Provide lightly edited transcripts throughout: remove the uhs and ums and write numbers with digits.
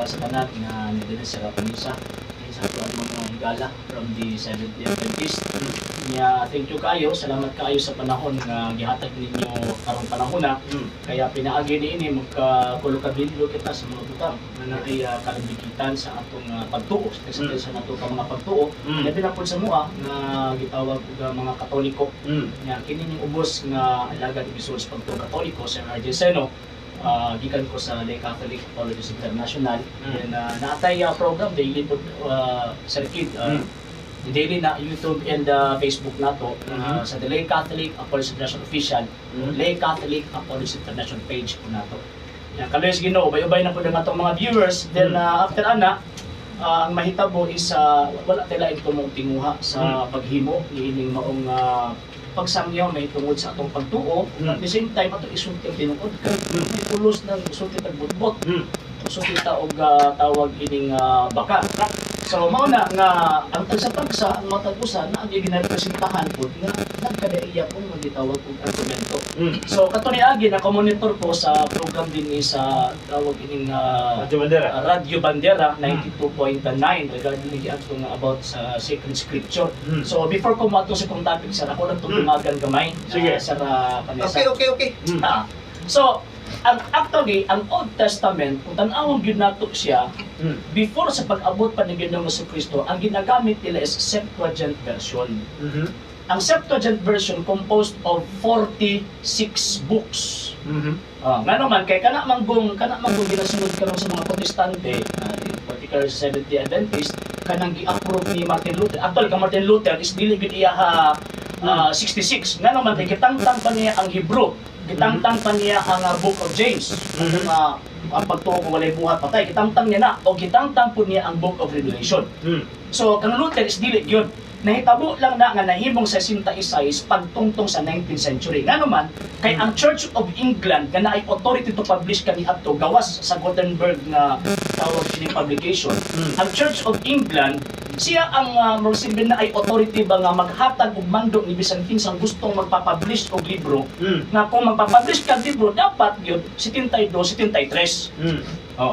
sa tanan nga nila sa Rapunisa sa ato mga higala from the Seventh-day Adventist. Thank you kayo, salamat kayo sa panahon nga gihatag ninyo karong panahon na. Kaya pinaagi niini magkakulokabilio kita sa mga butang na ay kalambikitan sa atong pagtuo sa nato ka mga pagtuo. Labi na po sa mua nga gitawag og mga Katoliko. Nga kini ning ubos nga alagad episode sa pagtuo Katoliko sa RJ Seno. Gikan ko sa Lay Catholic Apologist International. And naatay program daily po sa Rikid. Daily na YouTube and Facebook nato sa The Lay Catholic Apologist International Official, Lay Catholic Apologist International page po nato. Kaluys Ginoo, ubay-ubay na po ng atong mga viewers. Then after ana, ang mahitabo is wala tila ito mong tinguha sa paghimo niining maong pagsangyaw na itungod sa atong pagtuo. At the same time, ato isulti ang tinuod ka. May pulos ng isulti tagbutbot. Isulti og tawag ining baka. So, mauna nga, ang tagsa-tagsa, ang matag-usa na ang ginrepresentahan po nga nagkadaiya po magitawag og argumento. So, katuniagi na monitor ko sa program din ni sa tawag ining Radio Bandera 92.9 regarding ni atong about sa sacred scripture. So, before ko mato sa kong topic, sir, ako lang tumagan gamay. Sige. Sir, Okay. So, actually, ang Old Testament, kung tanawang yun nato siya, before sa pag-abot pa ni Ginoong Jesucristo, ang ginagamit nila is Septuagint version. Ang Septuagint version composed of 46 books. Nga naman, kay kana manggong ginasunod ka sa mga Protestante, in particular sa Seventh-day Adventist, kanang gi-approve ni Martin Luther. Actually, ka Martin Luther is dili gid iya 66. Nga naman, kay kitangtang pa niya ang Hebrew. Kitangtang pa niya ang Book of James. Ang pagtuo kung walay buhat patay, kitangtang niya na. O kitangtang po niya ang Book of Revelation. So, kang Luther is dili yun. Nahitabo lang na nga nahimong sa 66 pagtungtong sa 19th century. Nga naman, kay ang Church of England nga naay authority to publish kaniadto gawas sa Gutenberg nga tawag sining publication. Ang Church of England siya ang magsilbi na ay authority ba nga maghatag og mando ni bisan kinsang gustong magpapublish og libro nga kung magpapublish ka libro dapat gyud 72 73.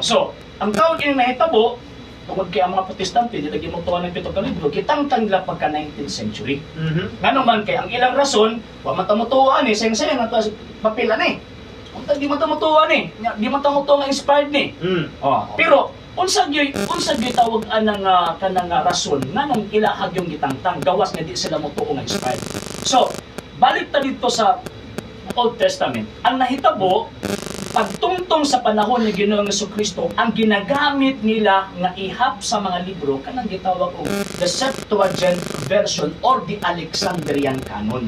So ang tawag ini nahitabo tungod kay ang mga Protestante dili lagi mo tuwa ng pito ka libro kitangtang nila pagka 19th century. Ngano man kay ang ilang rason wa man ta motuwa ni sayang ato papel ani. Unta di man ta motuwa ni, di man ta motuwa nga inspired ni. Pero unsa gyud tawag anang kanang rason nga nang ilahag yung gitangtang gawas nga di sila motuo nga inspired. So, balik ta dito sa Old Testament. Ang nahitabo pagtungtong sa panahon ni Ginoong Jesucristo, ang ginagamit nila nga ihap sa mga libro kanang gitawag og the Septuagint version or the Alexandrian canon.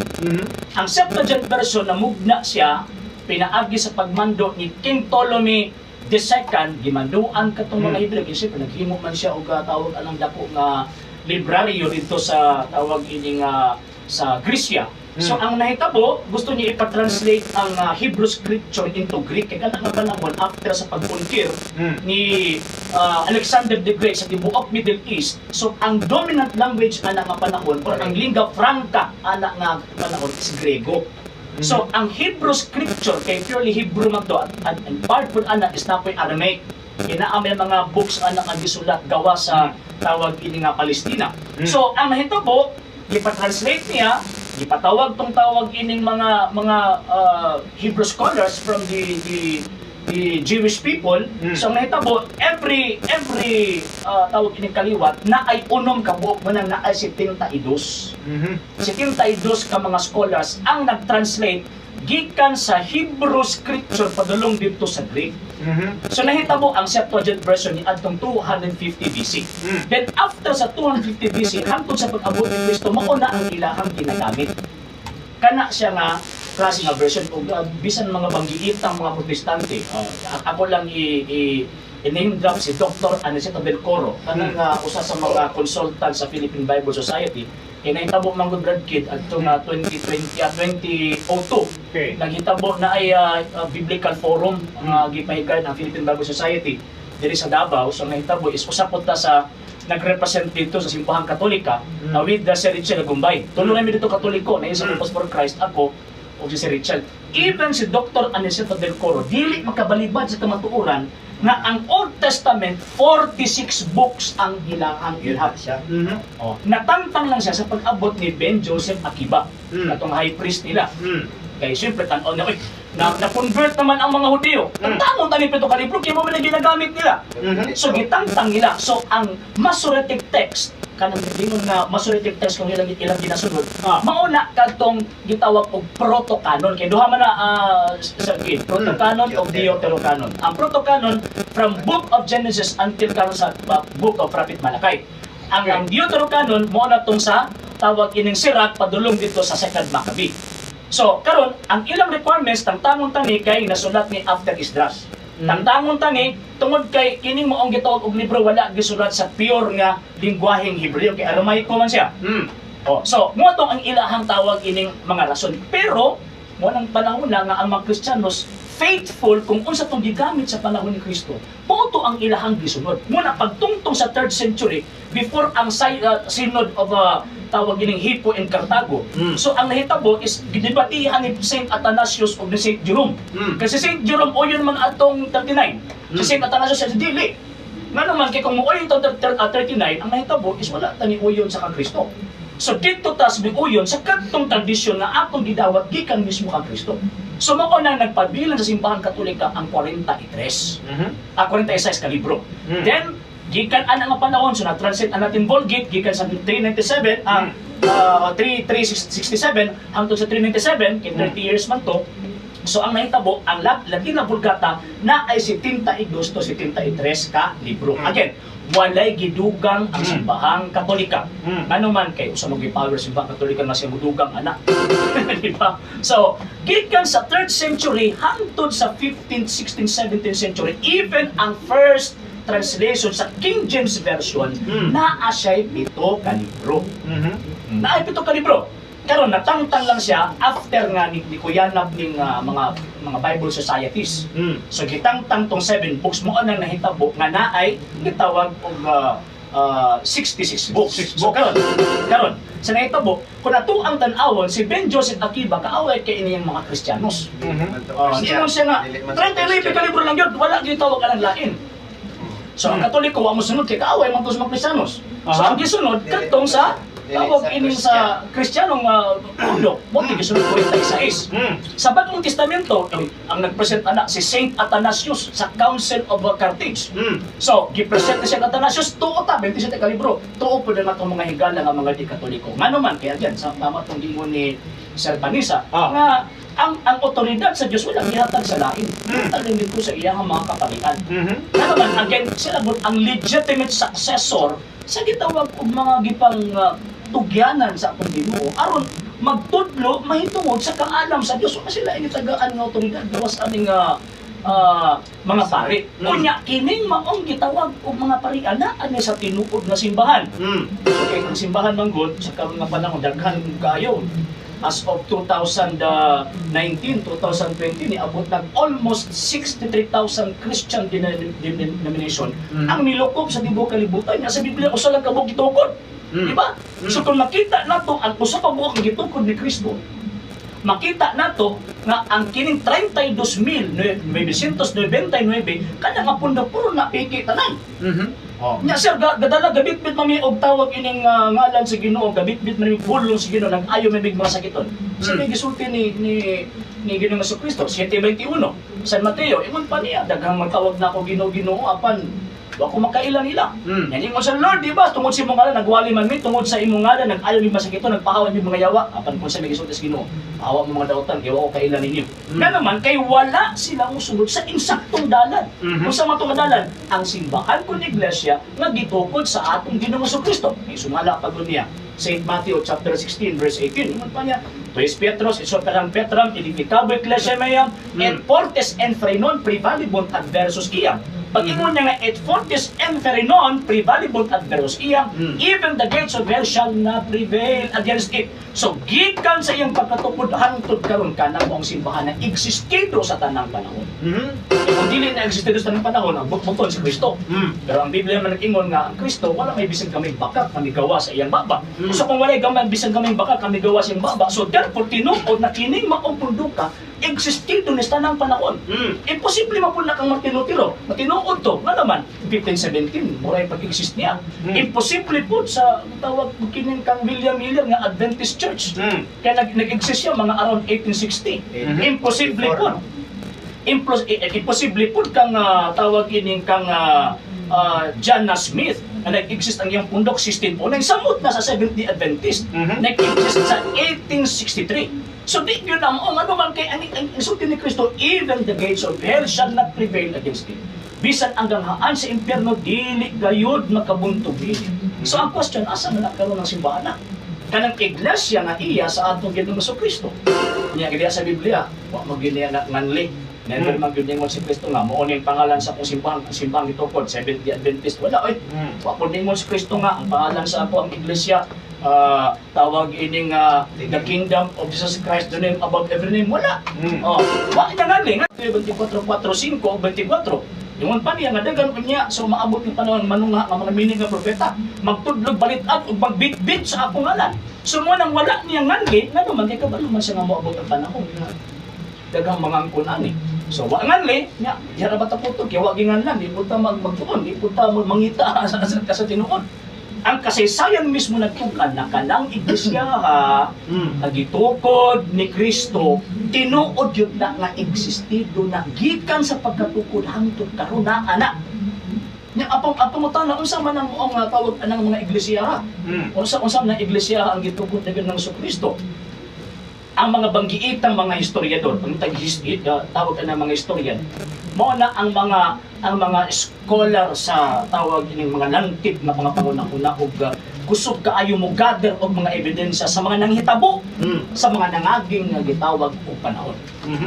Ang Septuagint version namugna siya pinaagi sa pagmando ni King Ptolemy the second, gimanduan katong mga Hebrew kasi naghimo man siya og tawag anang dako nga libraryo dito sa tawag ini nga sa Grisya. So ang nahitabo, gusto niya ipa-translate ang Hebrew scripture into Greek kay kana nga panahon after sa pag-conquer ni Alexander the Great sa tibuok Middle East. So ang dominant language ana nga panahon or ang lingua franca ana nga panahon is Grego. So, ang Hebrew scripture, kay purely Hebrew man to, and part po anak is na po yung Aramaic. Inaamay mga books anak ang gisulat gawa sa tawag ini nga Palestina. So, ang nahitabo, ipatranslate niya, ipatawag tong tawag ining mga Hebrew scholars from the Jewish people. So, ang nahitabo, every tawag ining kaliwat na ay unom kabuok mo na ay 72. 72 ka mga scholars ang nag-translate gikan sa Hebrew scripture padulong dito sa Greek. So nahitabo ang Septuagint version ni adtong 250 BC. Then after sa 250 BC hangtod sa pag-abot ni Kristo mao na ang ilahang ginagamit. Kana siya nga klase nga version og bisan mga banggiitang mga Protestante. Ako lang i-name drop si Dr. Aniceto Del Coro, kanang usa sa mga consultant sa Philippine Bible Society. Kinahitabo man gud Brad Kid adto nga 2002. Naghitabo na ay Biblical Forum nga gipahigan ang Philippine Bible Society diri sa Davao. So nahitabo is usapot ta sa nagrepresent dito sa Simbahan Katolika with the Sir Richel Agumbay. Tulo namin dito Katoliko na isa Purpose for Christ ako o si Sir Richel. Even si Dr. Aniceto Del Coro dili makabalibad sa kamatuoran na ang Old Testament 46 books ang ilahang ilham. Oh, natantang lang siya sa pag-abot ni Ben Joseph Akiba, katong high priest nila. Kaya siyempre, tanaw na, na-convert naman ang mga Hudyo. Tantangon tani pito ka libro, kaya mo na ginagamit nila. So, gitangtang nila. So, ang Masoretic text, kanang dingon nga Masoretic text kung ilang ginasunod, mauna kadtong gitawag og proto-canon. Kaya duha man na sa proto-canon o Deuterocanon. Ang proto-canon from Book of Genesis until karon sa Book of Prophet Malachi. Ang Deuterocanon mauna tong sa tawag ining Sirach padulong dito sa Second Maccabee. So, karon ang ilang requirements tangtangon tani kay nasulat ni after Esdras. Tangtangon tani tungod kay kining moong gitawag og libro wala gisulat sa pure nga lingwaheng Hebreo kay Aramaico man siya. Oh, so mo tong ang ilahang tawag ining mga rason. Pero mo nang panahon na nga ang mga Kristiyanos faithful kung unsa tong gigamit sa panahon ni Kristo. Moto ang ilahang gisunod. Muna pagtungtong sa 3rd century before ang synod of tawag gining Hippo in Cartago. So ang nahitabo is gidebatihan ni Saint Athanasius o ni Saint Jerome. Kasi Saint Jerome o yun man atong 39. Si Saint Athanasius sa dili. Nga naman kay kung mo yung 39 ang nahitabo is wala tani uyon sa Kristo. So dito tas uyon sa kadtong tradisyon na atong gidawat gikan mismo kang Kristo. So mao na nagpabilang sa simbahan Katolika ang 43. 46 ka libro. Then gikan ana nga panahon so na-translate ang natin Vulgate gikan sa 397 ang 367 hangtod sa 397 kay 30 years man to. So ang nahitabo ang Latina Vulgata na ay 72 to 73 ka libro. Again, walay gidugang ang simbahang Katolika. Ano man kay usa mo gi-power simbahang Katolika na siya mudugang ana. Di ba? So, gikan sa 3rd century hangtod sa 15th, 16th, 17th century, even ang first translation sa King James Version, naa siya'y 7 ka libro. Naay 7 ka libro. Karon natangtang lang siya after nga ni kuyanab ning mga Bible societies. So gitangtang tong 7 books mo nang nahitabo nga naay gitawag og 66 books. So karon sa nahitabo kung ato ang tan-awon si Ben Joseph Akiba kaaway kay iniyang mga Kristiyanos. Ingon siya nga 39 ka libro lang gyud wala gyud tawag anang lain. So ang Katoliko wa mo sunod kay kaaway man to sa mga Kristiyanos. So ang gisunod kadtong sa tawag ining sa Kristiyanong mundo, mo gisunod ko yung taisais. Sa Bagong Testamento, ang nagpresent ana si Saint Athanasius sa Council of Carthage. So, gipresent na siya ng Athanasius, tuo ta, 27 ka libro. Tuo po na itong mga higala ng mga di-Katoliko. Nga naman, kaya dyan, sa tama itong gingon ni Sir Panisa, nga ang otoridad sa Diyos walang gihatag sa lain. Talang dito sa iyang mga kapalian. Nga naman, again, sila ang legitimate successor sa gitawag og mga gipang tugyanan sa atong Ginoo aron magtudlo mahitungod sa kaalam sa Dios kasi sila ini tagaan nga otoridad gawas aning mga pari. Unya kining maong gitawag og mga parian na ani sa tinuod nga simbahan. Okay, ang simbahan manggod sa karon nga panahon daghan kayo. As of 2019, 2020 niabot nag almost 63,000 Christian denomination ang nilukob sa tibuok kalibutan nga sa Biblia usa lang kabog gitukod. Di ba? So kung makita nato ang usa ka buok gitukod ni Kristo, makita nato nga ang kining 32,999 kada nga pundo puro na piki tanan. Nya sir gadala gabitbit mami og tawag ining ngalan sa Ginoo, gabitbit man bulong sa Ginoo nag-ayo may mga sakiton. Sa may gisulti ni Ginoong Jesucristo 7:21 San Mateo ingon pa niya daghang magtawag na ako Ginoo apan wa ko makailan nila. Yan ingon sa Lord, di ba? Tungod sa imong ngalan nagwali man mi, tungod sa imong ngalan nag-ayo mi masakito, nagpahawan mi mga yawa. Apan kung sa may gisulti sa Ginoo, pahawa mo mga dautan, kay wa ko kailan ninyo. Nga naman kay wala sila mosunod sa insaktong dalan. Kung sa matong dalan, ang simbahan kun iglesia nga gitukod sa atong Ginoong Jesucristo. May sumala pa niya. St. Matthew chapter 16 verse 18. Ingon pa niya, Tuis Petros, isoperam Petram, edificabo ecclesia meam, et portes enfrenon prevalibunt adversus iam. Pag-ingon niya nga, et fortis enferinon prevalibunt adversus iam, even the gates of hell shall not prevail against it. So, gikan sa iyang pagkatukod, hangtod karon ka na mo ang simbahan na existido sa tanang panahon. Kung dili na existido sa tanang panahon, ang bukbuton si Kristo. Pero ang Biblia man nag-ingon nga, ang Kristo, wala may bisang kaming bakat, kami gawa sa iyang baba. So, kung wala gamay bisang kaming bakat, kami gawa sa iyang baba. So, therefore, tinuod na kining maong punduka, existido ni tanang panahon. Imposible mapuna kang matinutiro. Matinuod to. Nga naman, 1517, muray pag-exist niya. Imposible po sa tawag kining kang William Miller nga Adventist Church. Kaya nag-exist siya mga around 1860. Imposible po. Imposible po kang tawag kining kang John Smith na nag-exist ang iyang pundok 1609 samot na sa Seventh-day Adventist. Nag-exist sa 1863. So di yun ang ano man kay ang insulti ni Kristo, even the gates of hell shall not prevail against it. Bisan hanggang haan sa impyerno, dili gayud makabuntog dili. So ang question, asa na nagkaroon ng simbahan na? Kanang iglesia nga iya sa atong Ginoong Kristo. Niya kaya sa Biblia, wa maginiya na nganli. Never mag-yun si Kristo nga, mo yung pangalan sa akong simbahan, ang simbahan itukod, Seventh-day Adventist, wala oy. Wa po ningon si Kristo nga, ang pangalan sa ako ang iglesia, tawag ining the kingdom of Jesus Christ, the name above every name, wala. Wa niya nga nga, 24:4-5 o 24. Yung pa niya nga dagan niya, so maabot yung panahon manunga ng mga mining nga propeta, magtudlog balitat o magbitbit sa akong ngalan. So mo nang wala niya nganli, nga naman kay kabalo man siya nga moabot ang panahon nga dagang mga angkunan So, wa nganli, nya, yara bata po ito, kaya wag nganlan, di po ta magtuon, di po ta mangita sa tinuon. Ang kasaysayan mismo nagtukan na kanang iglesia nagitukod ni Kristo, tinuod yun na nga existido na gikan sa pagkatukod hangtod karon na anak. Nya apong mo tana unsa man ang tawag anang mga iglesia? Unsa man ang iglesia ang gitukod ni Ginoong Kristo? Ang mga banggiitang mga historiador, ang tawag na mga historian, mo na ang mga scholar sa tawag ng mga lantib na mga pangunahuna ug kusog kaayo mo gather og mga ebidensya sa mga nanghitabo sa mga nangaging gitawag og panahon.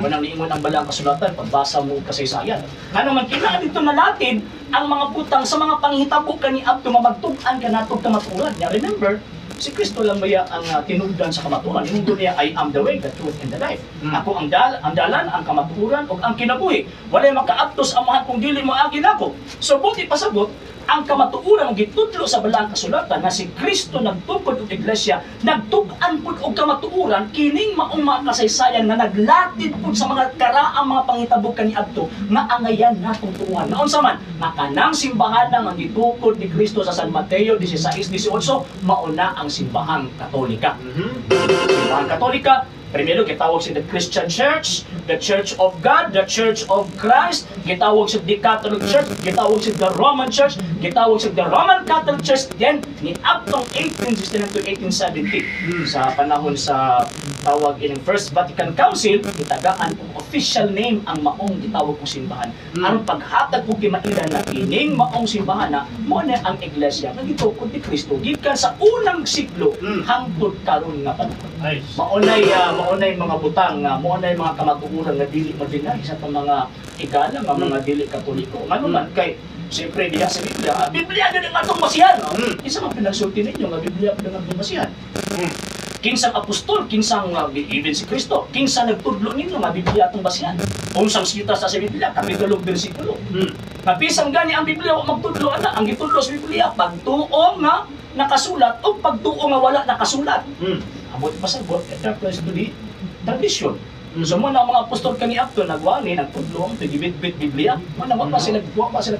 Manang niingon ang balang kasulatan pagbasa mo kasaysayan. Ngano man kina dito nalatid ang mga putang sa mga panghitabo kani adto mabagtug-an kanatog kamaturan. Ya remember, si Kristo lang maya ang tinugdan sa kamaturan. Inungdo niya, I am the way, the truth, and the life. Ako ang dalan, ang kamaturan, o ang kinabuhi. Walay makaaptos amahan kung dili mo agin ako. So, buti pasabot, ang kamatuuran ang gitudlo sa balang kasulatan na si Kristo nagtukod og iglesia, nagtug-an pud og kamatuuran kining maong mga kasaysayan na naglatid pud sa mga karaang mga panghitabo kaniadto nga angayan natong tuuhan. Naunsa man, makanang simbahan ang gitukod ni Kristo sa San Mateo 16:18, mauna ang simbahang Katolika. Simbahang Katolika, primero, gitawag si the Christian Church, the Church of God, the Church of Christ, gitawag si the Catholic Church, gitawag si the Roman Church, gitawag si the Roman Catholic Church, then ni aptong 1869 to 1870 sa panahon sa tawag in First Vatican Council, gitagaan kung official name ang maong gitawag kong simbahan. Ang paghatag ko kimailan na kining maong simbahan na mo na ang iglesia nga gitukod ni Kristo gikan sa unang siglo hangtod karon nga panahon. Maunay mga butang, maunay mga kamatuuran nga dili madinay sa mga higala nga mga dili katoliko. Ngano man kay siyempre diha sa Biblia, Biblia na nga itong masihan. Isa man pinagsulti ninyo nga Biblia pa nga itong masihan. Kinsang apostol, kinsang even si Kristo, kinsang nagtudlo ninyo nga Biblia itong basihan. Unsang sita sa Biblia, kapitulo, versikulo. Kapisang gani ang Biblia, magtudlo ana, ang gitudlo sa Biblia, pagtuo nga nakasulat o pagtuo nga wala nakasulat. Abot pa sa God, it refers to the tradition. So mo na mga apostol kani akto nagwani nagtudlo ang gibit-bit Biblia. Manawag pa sila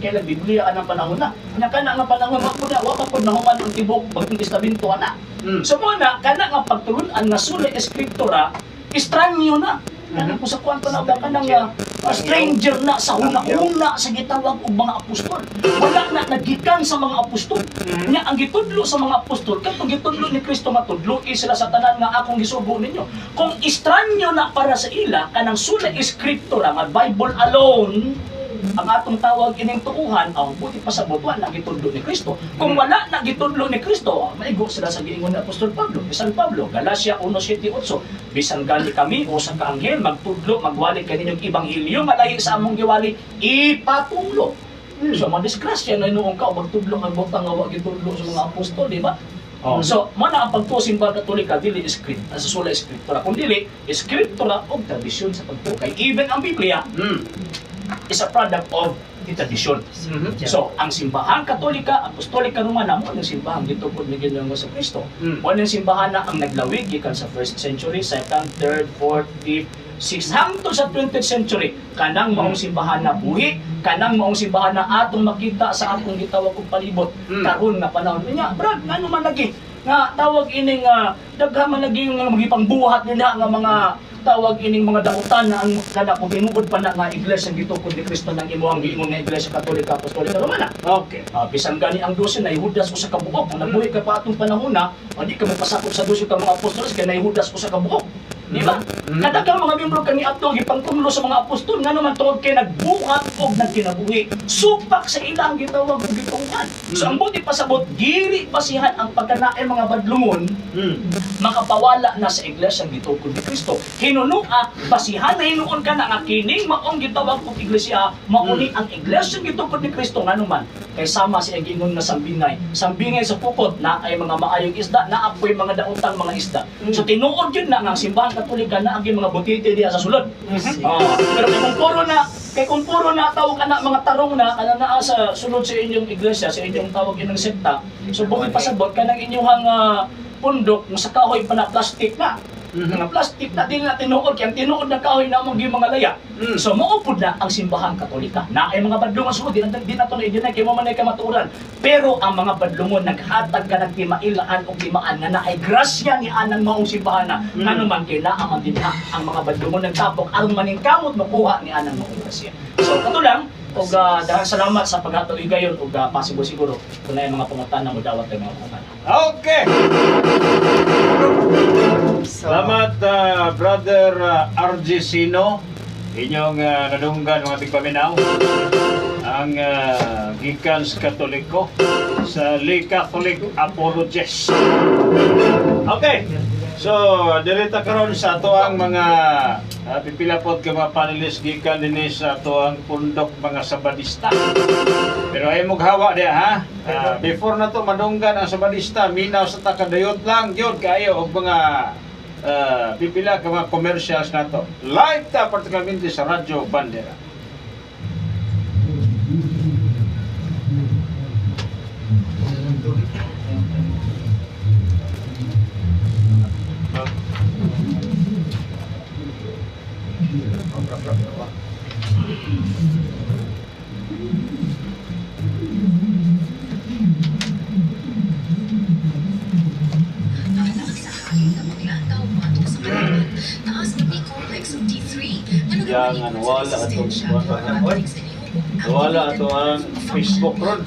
kailan Biblia anang panahon na. Nya kana nga panahon wa pa pud nahuman ang tibok bagong testamento ana. So mo na kana nga pagtulon-an nga suli eskriptura estranyo na. Kanang sa kuan pa na kanang stranger na sa una sa gitawag og mga apostol. Wala na nagikan sa mga apostol. Nya ang gitudlo sa mga apostol katong gitudlo ni Kristo nga tudloy sila sa tanan nga akong gisugo ninyo. Kung estranyo na para sa ila kanang suli eskriptura nga Bible alone ang atong tawag ining tuuhan, ang buti pa sa butuan na gitudlo ni Kristo. Kung wala na gitudlo ni Kristo, maigo sila sa giingon ni Apostol Pablo, San Pablo, Galacia 1:7-8. Bisan gali kami o sa kaanghel magtudlo, magwali kaninyong ibanghilyo nga lahi sa among giwali, ipatulo. So madisgrasya na noong ka magtudlo ang butang nga wa gitudlo sa mga apostol, di ba? So, mana ang pagtuo simbahan Katolika dili sa sula eskriptura, kun dili eskriptura og tradisyon sa pagtuo. Kay even ang Biblia is a product of the tradition. So, ang simbahan Katolika, Apostolika Romana, mo ang simbahan gitukod ni Ginoong Kristo. Mo ang simbahan na ang naglawig gikan sa 1st century, 2nd, 3rd, 4th, 5th, hangtod sa 20th century, kanang maong simbahan na buhi, kanang maong simbahan na atong makita sa atong gitawag kong palibot karon nga panahon niya. Brad, ano man lagi nga tawag ining daghan man lagi nga magipangbuhat nila nga mga tawag ining mga dautan na ang kada kung tinuod pa na nga iglesia gitukod ni Kristo nang imuhang giingon nga iglesia Katolika Apostolika Romana. Okay. Bisan gani ang 12 na Judas usa ka buok, kung nabuhi ka pa atong panahon na, di ka magpasakop sa 12 ka mga apostolos kay na Judas usa ka buok. Di ba? Kada ka mga miyembro kani atong gipangtumlo sa mga apostol nga naman tungod kay nagbuhat og nagkinabuhi. Supak sa ilang gitawag og gitungan. So ang buti pasabot dili basihan ang pagkanaay mga badlungon makapawala na sa iglesia gitukod ni Kristo. Hinunua basihan na hinuon ka na nga kining maong gitawag og iglesia mauni ang iglesia gitukod ni Kristo nga naman kay sama si gingon nga sambingay. Sambingay sa pukot na ay mga maayong isda, na apoy mga daotang mga isda. So tinuod yun na nga ang simbahan Katolika na ang mga butiti diya sa sulod. Pero kung puro na tawag na mga tarong na naa sa sulod sa inyong iglesia, sa inyong tawag inyong sekta, so bukod pasabot ka ng inyong pundok sa kahoy pa na plastic na. Mga plastic na din na tinuod, kaya tinuod na kahoy na mong mga laya. So maupod na ang simbahan Katolika. Na ay mga badlungon sulod, di na ito na kaya mamanay kamaturan. Pero ang mga badlungon naghatag ka ng timailaan o timaan na na ay grasya ni anang maong simbahan na ano man kailangan din ha ang mga badlungon nagtapok ang maningkamot makuha ni anang maong grasya. So kato lang, og dahil salamat sa paghatag gayon og possible siguro kung na mga pangutana mo dawat ay mga pangutana. Okay. Salamat Brother RG Sino, inyong nadunggan mga tigpaminaw ang gikan sa Katoliko sa Le Catholic Apologists. Okay. So, direta karon sa ato ang mga pipilapod ka mga panelist gikan dinhi sa ato ang pundok mga Sabadista. Pero ay mughawa dia ha. Before na to madunggan ang Sabadista, minaw sa takadayot lang gyud kayo og mga pipila ka mga commercials nato. Live ta particularmente sa Radyo Bandera. Jangan wala atong ang Facebook ron.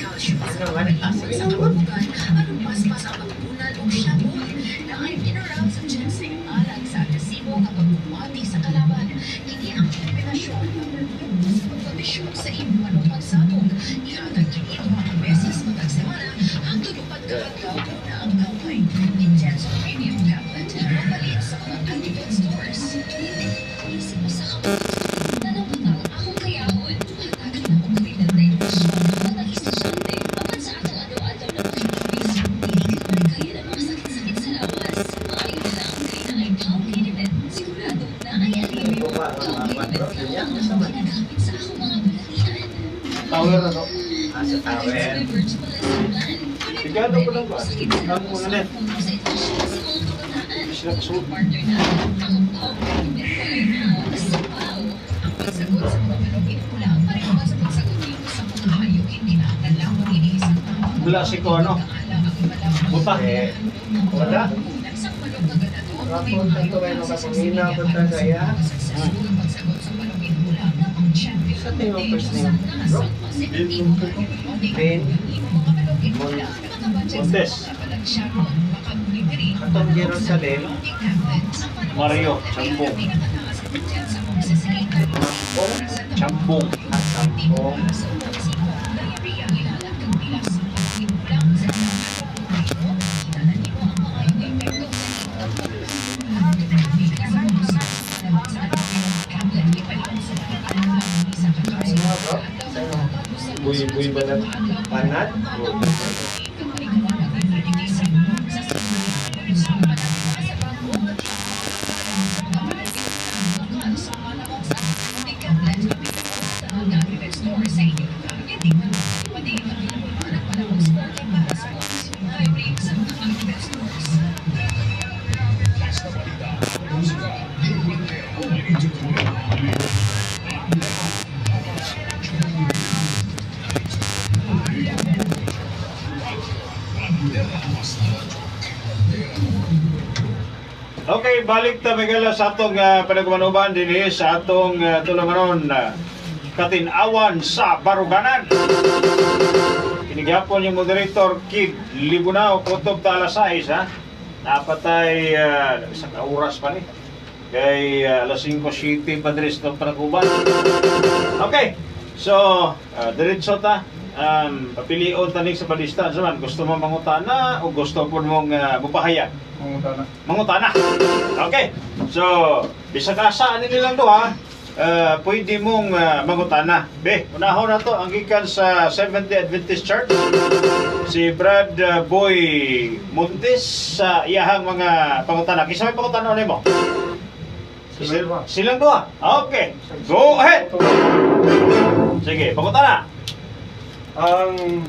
Tower na to. Sa tower. Sigado ko lang ba? Ang mga net. Sila kasulog. Wala si ko ano? Buta. Wala. Kapon ito ay nakapangina ko ta kaya. Sa tingin first name, bro? Ben. Montes. Katong Jerusalem. Mario. Chambong. Chambong. Sampong. Buy banat. Panat. Okay, balik ta Miguel sa atong panagmanuban dinhi sa atong tulamanon katinawan sa baruganan. Kinigapon yung moderator Kid Libunao kutob ta alas 6 ha. Napatay isang oras pa ni. Kay alas 5:07 pa diri sa panagmanuban. Okay. So, diretso ta. Papilion tanig sa palistan man. Gusto mo mangutana o gusto po mong mupahayag? Mangutana. Okay. So, bisag asa nilang duha, pwede mong mangutana. Be, unahon na to ang gikan sa Seventh Day Adventist Church. Si Brad Boy Montes sa iyahang mga pangutana. Kisa may pangutana nimo? Silang duha. Okay. Go ahead. Sige, pangutana. Ang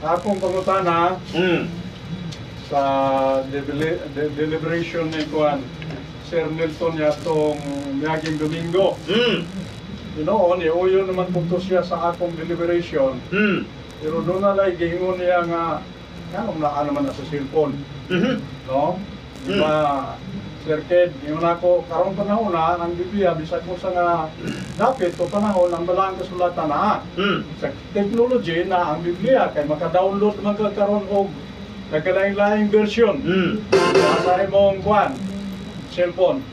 akong pangutana sa deliberation ni Kuan Sir Milton yatong miyaging Domingo. Noon, iuyo naman punto siya sa akong deliberation. Pero doon na lang gingon niya nga naan naman na sa cellphone. No? Diba, Sir Ked, yun ako, karong panahon na, ang Biblia, bisag mo sa nga dapit o panahon, ang balang kasulatan na. Sa technology na ang Biblia, kay maka-download naman karon og nagkalaing-laing version. Sa imong kuan, cellphone.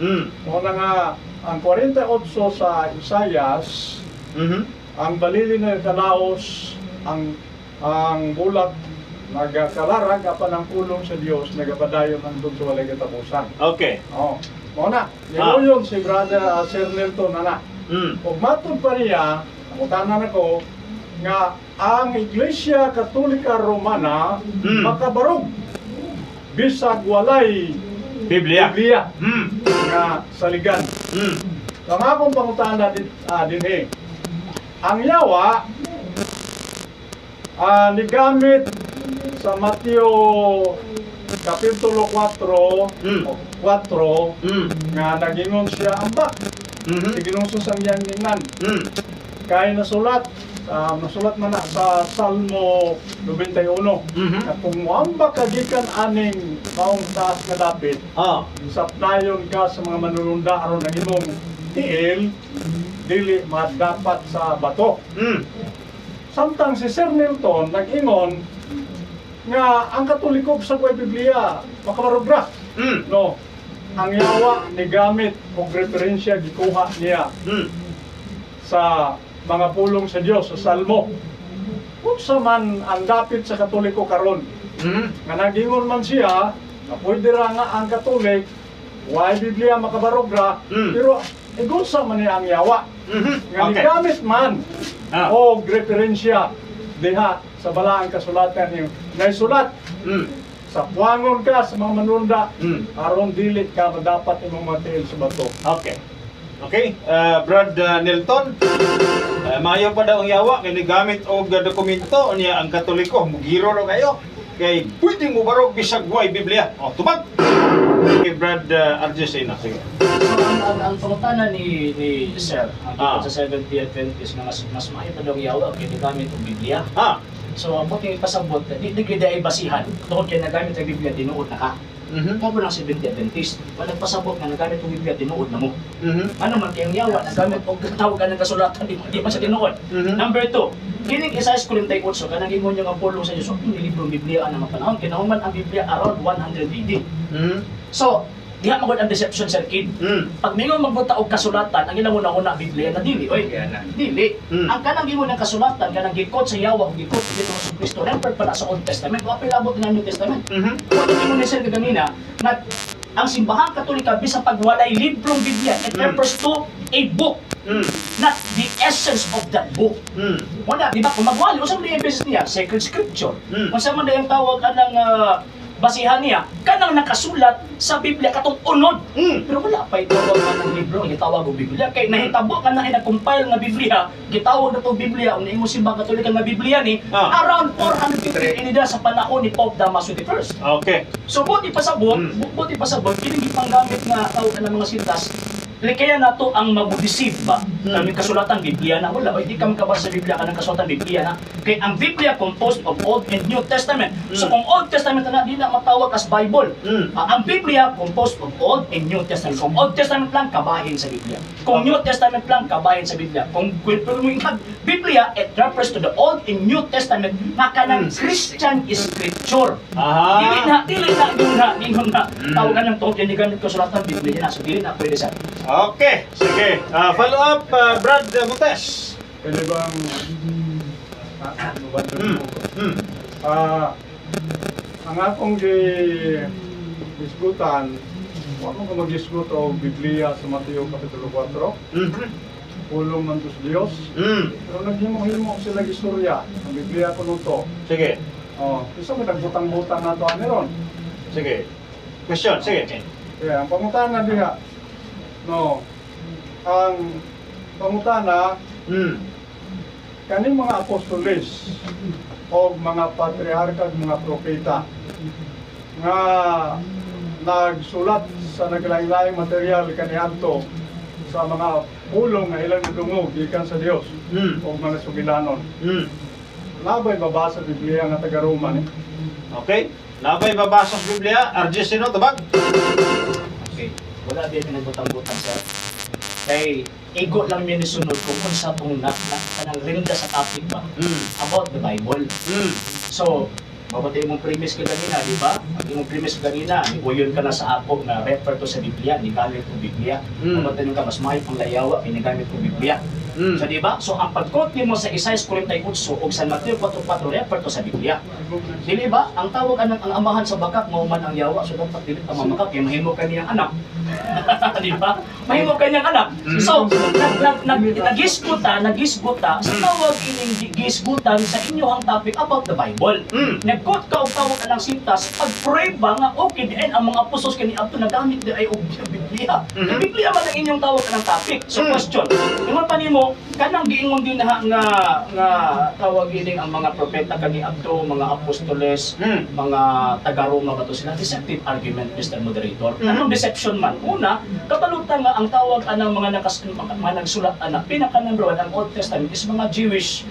Muna nga, ang 48 sa Isaias, ang balili na kalaos, ang bulat, nagkalarag apan ang pulong sa Dios nagapadayon ang sa walay katapusan. Okay. Oh, muna. Yung si Brother Sir Milton ana. Ug matud pa niya, ang utanan nako nga ang Iglesia Katolika Romana makabarog bisag walay Biblia. Nga saligan. Ang akong pangutana dinhi. Ang yawa nigamit sa Mateo Kapitulo 4 nga nagingon siya ambak siginungso sang iyang ingnan kay nasulat man na sa Salmo 91 at kung muambak ka gikan aning maong taas nga dapit sapnayon ka sa mga manununda aron ang imong tiil dili madapat sa bato. Samtang si Sir Milton nag-ingon nga ang Katoliko sa Biblia makabarobra. No. Ang yawa ni gamit og referensya gikuha niya sa mga pulong sa Dios sa Salmo. Unsa man ang dapit sa Katoliko karon? Nga nagingon man siya na pwede ra nga ang Katolik way Biblia makabarobra pero igunsa man niya ang yawa. Nga nigamit man og referensya diha sa balaang kasulatan niyo. Naisulat sa puangon ka sa mga manunda aron dili ka dapat imong matiil sa bato. Okay. Okay, Brad Nilton, mayo pa daw ang yawa kay gamit og dokumento niya ang Katoliko. Mugiro ro kayo. Kay pwede mo barog bisag way Biblia. O, tubag. Okay, Brad Argesina, sige. Ang pangutana ni Sir, ang sa Seventh Day Adventist na mas maayo pa daw ang yawa kay nagamit ang Biblia. So, ang puting ipasabot, di gida ay basihan. Tungkol kaya nagamit ang Biblia, tinuod na ka. Kung po ng Seventh Day Adventist, walang pasabot na nagamit ang Biblia, tinuod na mo. Ano man kayang yawa, nagamit o tawag ka ng kasulatan, di man sa tinuod. Number 2, kining Isaias 48, kanang ingon niya ang pulong sa Diyos, ang libro ng Biblia ang mga panahon, kinahuman ang Biblia around 100 AD. So, diha magod ang deception Sir Kid. Pag mingon magbuta og kasulatan, ang ilang una Biblia na dili, oy. Dili. Ang kanang ingon ng kasulatan kanang gikot sa yawa ug gikot dito sa Kristo refer pala sa Old Testament, wa pilabot ng New Testament. Kung ingon ni Sir kanina na ang simbahang Katolika bisan pag walay librong Biblia, it refers to a book. Not the essence of that book. Wala, di ba? Kung magwali, unsa man yung emphasis niya? Sacred Scripture. Unsa man yung tawag anang basihan niya, kanang nakasulat sa Biblia katong unod. Pero wala pa itawag ka ng libro, gitawag o Biblia. Kaya nahitabo ka na ina-compile nga Biblia, gitawag na itong Biblia, una imo simbang Katolika nga Biblia ni, around 450 inida sa panahon ni Pope Damaso I. Okay. So, buti pasabot, kining ipanggamit nga tawag ka ng mga sintas, Likaya na to ang mag-deceive ba? Kami kasulatan Biblia na wala, o hindi ka makabasa sa Biblia ka ng kasulatan Biblia na. Kaya ang Biblia composed of Old and New Testament. So kung Old Testament na, di na matawag as Bible. Ang Biblia composed of Old and New Testament. Kung Old Testament lang, kabahin sa Biblia. Kung New Testament lang, kabahin sa Biblia. Kung Biblia, it refers to the Old and New Testament na kanang Christian Scripture. Dili na, tawagan ng tawag yan, ganit kasulatan Biblia na. So dili na pwede sa. Okay, sige. Follow up, Brad Montes. Pwede bang ang akong gisgutan, wala ko mag-isgut o Biblia sa Mateo Kapitulo 4, pulong ng Diyos. Pero naghimo-himo sila istorya ang Biblia ko nito. Sige, Isa mo nagbutang-butang na ito aniron. sige. Question, sige. Kaya ang pangutana diha, ang pangutana, kaning mga apostoles o mga patriarka mga propeta nga nagsulat sa naglain-laing material kaniadto sa mga pulong nga ilang nadungog gikan sa Dios o mga sugilanon. Nabay babasa sa Biblia nga taga Roma ni. Okay. Nabay babasa sa Biblia, RJ Sino, tabag? Okay. Wala din pinagbutang-butang sir. Kay ego lang yan isunod kung sa itong kanang rinda sa topic ba about the Bible. So, mabatay mong premise ka ganina, di ba? Ang imong premise ganina, ibuyon ka na sa ako na refer to sa Biblia, ni gamit ko Biblia. Mabatay ka, mas mahal pang layawa, pinigamit ko Biblia. So, di ba? So, ang pagkot mo sa Isaiah 48 o sa Mateo 4:4 refer to sa Biblia. Dili ba? Ang tawag ang amahan sa bakak, mauman ang yawa, so dapat dili ang mamakak, kaya mahimo ka niyang anak. Di ba? Mahimo ka niyang anak. So, nagisguta, sa tawag ining gisgutan sa inyohang topic about the Bible. Nagkot ka o tawag anang sintas, pag-pray ba nga, okay, diyan ang mga apostles kani ato nagamit di ay Biblia. Ang Biblia man ang inyong tawag anang topic. So, question, ingon pa nimo, kanang giingon din nga tawag ining ang mga propeta kani adto, mga apostoles, mga taga-Roma ba to sila? Deceptive argument, Mr. Moderator. Anong deception man? Una, kapalutan nga ang tawag anang mga nagsulat anak, pinaka number 1 ang Old Testament is mga Jewish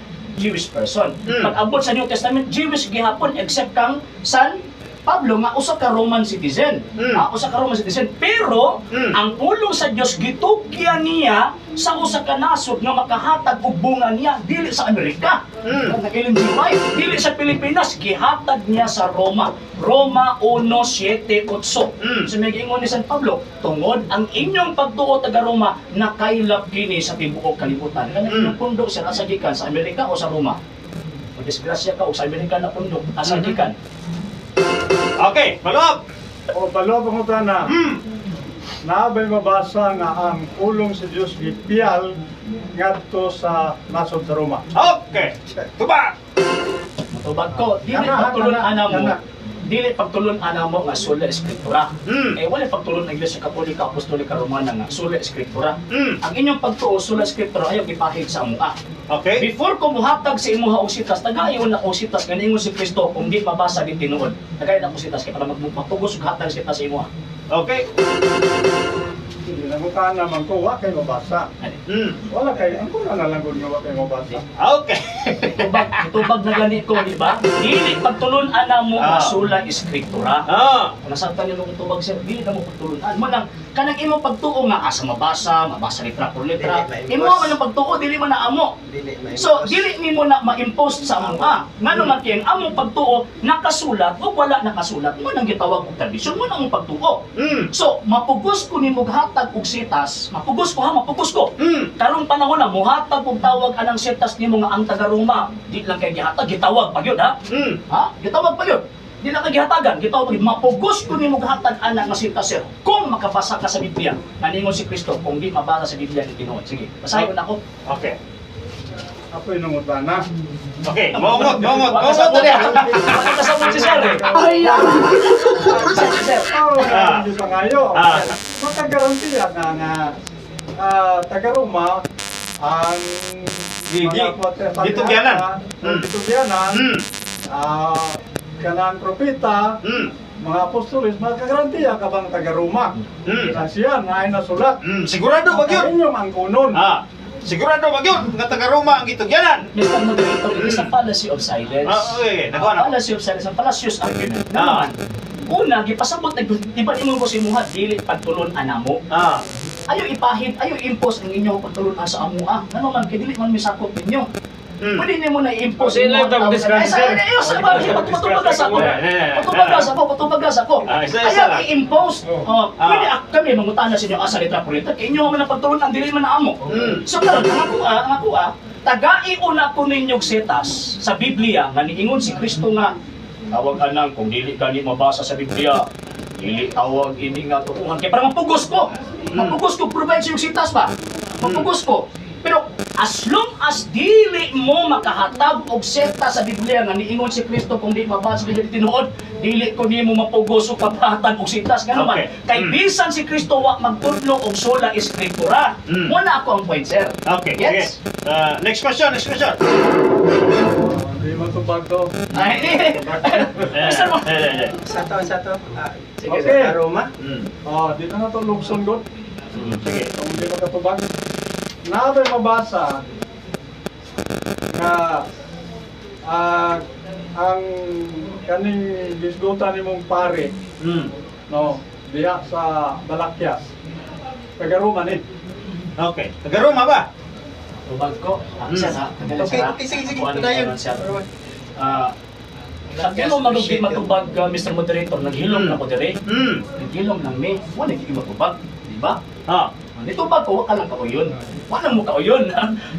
person. Pag-abot sa New Testament, Jewish gihapon except kang San Pablo nga usa ka Roman citizen. Usa ka Roman citizen. Pero ang pulong sa Dios gitukya niya sa usa ka nasod nga makahatag og bunga niya dili sa Amerika. Nag-LNGY, dili sa Pilipinas, gihatag niya sa Roma. Roma 1:7-8. So may giingon ni San Pablo, tungod ang inyong pagtuo taga Roma nakailap kini sa tibuok kalibutan. Kanang inyong pundo sa asa gikan sa Amerika o sa Roma? Madisgrasya ka o sa Amerika na pundo asa gikan? Okay, follow up. Palo pangutana. Nabay mabasa nga ang pulong sa Dios gipiyal ngadto sa nasod sa Roma. Okay, tubag. Matubag ko, dili pagtulon ana mo. Dili pagtulon ana mo nga sula eskriptura. Wala pagtulon ng Iglesia Katolika, Apostolika Romana nga sula eskriptura. Ang inyong pagtuo sula eskriptura ayaw gipahig sa amuha. Okay. Before ko muhatag sa imuha og sitas, tagayon na og sitas ganingon si Kristo kung di mabasa di tinuod. Tagayon na og sitas kay para magpugos og hatag sitas sa imuha. Okay. Nangutan naman ko, wa kay mabasa. Wala kay, ang kuna na lang gud nga wa kay mabasa. Okay. Tubag na gani ko, di ba? Dili pagtulon ana mo nga sula eskriptura. Nasabtan niyo kung tubag sir, dili na mo pagtulunan. Mo lang kanang imong pagtuo nga asa mabasa litra por litra. Imo man ang pagtuo dili man na amo. So dili nimo na ma-impose sa amuha. Ngano man kay ang among pagtuo nakasulat o wala nakasulat. Mo nang gitawag og tradisyon mo na ang pagtuo. So mapugos ko nimo hatag og sitas. Mapugos ko. Karong panahon na muhatag og tawag anang sitas nimo nga ang taga Roma. Di lang kay gihatag, gitawag pa gyud ha. Gitawag pa gyud. Di na kagihatagan, gitawag mapugos ko nimo hatag ana nga sitas sir. Kung makabasa ka sa Biblia, naningon si Kristo kung di mabasa sa Biblia ni Tinuod. Sige, basahin ako. Okay. Ako inungutana. Okay, mongot. Dali. Kasabot si Sir eh. Sir. Hindi sa ngayo. Makagarantiya nga taga Roma ang Ditugyanan. kanang propeta mga apostoles, magkagarantiya ka bang taga-Roma? Na siya, na ay nasulat. Sigurado ba yun? Inyong ang kunon. Sigurado ba yun? Nga taga-Roma ang gitugyanan. Mr. Moderator, it is a fallacy of silence. Okay, Ang nakuha na. fallacy of silence, ang fallacious argument. Naman, una, gipasabot, di ba ingon ko si Muha, dili pagtulon anamo. Ayaw ipahid, ayaw impose ang inyong pagtulunan sa amua. Ano man, kaya dili man misakop ninyo. Pwede niyo mo na i-impose Sila yung daw discuss, sir. Patubagas ako. Patubagas ako. Isa-isa Ayaw lang. i-impose. Pwede kami mangutana sa inyo asa letra purita. Kaya inyo man ang pagtulunan, dili man na amo. So karon ang ako tagai una ko ninyong setas sa Biblia nga niingon si Kristo nga tawag anang kung dili ka ni mabasa sa Biblia dili tawag ini nga tukuhan kaya parang mapugos ko provide sa yung sitas ba mapugos ko pero as long as dili mo makahatag og seta sa Biblia nga niingon si Kristo kung di mabasa dili tinuod dili ko nimo mapugos og kapahatag og sitas nga naman kay bisan si Kristo wa magtudlo og sola escritura mo na ako ang point sir. Okay, Yes. okay. Next question. Hindi matubag to. Ay, Mr. Mo. Sato. Sige, Okay. sa Roma. Dito na to lugson god. Sige. Kung hindi makatubag. Nabay mabasa na ang kaning gisgutan nimong pare no diya sa Balakyas taga-Roma ni. Okay. Taga-Roma ba? Tubag ko. Okay, sige. Padayon. Sabi mo magugit matubag, Mr. Moderator, naghilom na ko dire. Naghilom lang ni, wala nagiging matubag, di ba? Nitubag ko, wala lang kauyon. Wala mo kauyon.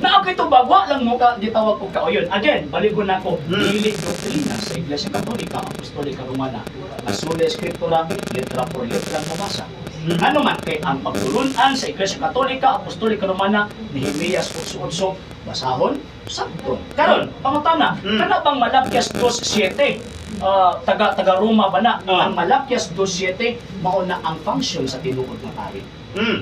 Na ako itubag, wala lang mo ka, gitawag ko kauyon. Again, balik ko na ako, dili doktrina sa Iglesia Katolika, Apostolika Romana. Asula Escritura, letra por letra mabasa. Ano man kay ang pagtulunan sa Iglesia Katolika, Apostolika Romana, Nehemias 8:8, basahon, sakto. Karon, pangutana, kana bang Malakias 2:7? Taga Roma ba na? Ang Malakias 2:7 mao na ang function sa tinuod ng pari.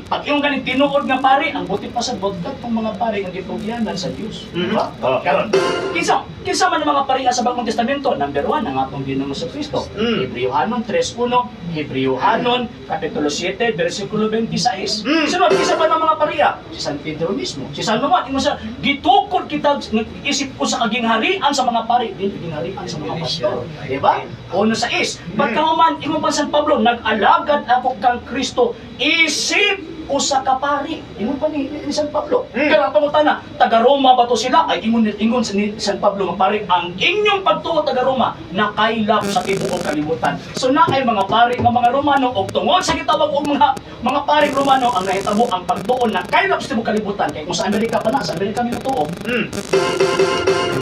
Pag yung ganit tinuod nga pari, ang buti pa sa bodkat ng mga pari ang gipugyanan sa Dios. Diba? Karon, kinsa man ang mga pari sa Bagong Testamento? Number 1 ang atong Ginoong Kristo. Hebreohanon 3:1, Hebreohanon kapitulo 7 bersikulo 26. Sunod kinsa man ang mga pariya? Si San Pedro mismo. Si San Juan ingon sa gitukod kita isip ko sa kagingharian sa mga pari, dili kagingharian sa mga pastor. Diba? Uno sa is. Pagkahuman ingon pa San Pablo, nag-alagad ako kang Kristo isip usa ka pari. Ingon pa ni San Pablo. Kaya ang pangutana, taga-Roma ba to sila? Ay ingon ni San Pablo nga pari, ang inyong pagtuo taga-Roma nakailap sa tibuok kalibutan. So na ay mga pari nga mga Romano og tungod sa gitawag og mga pari Romano ang nahitabo ang pagtuo na kailap sa tibuok kalibutan kay kung sa Amerika pa na, sa Amerika mi tuo.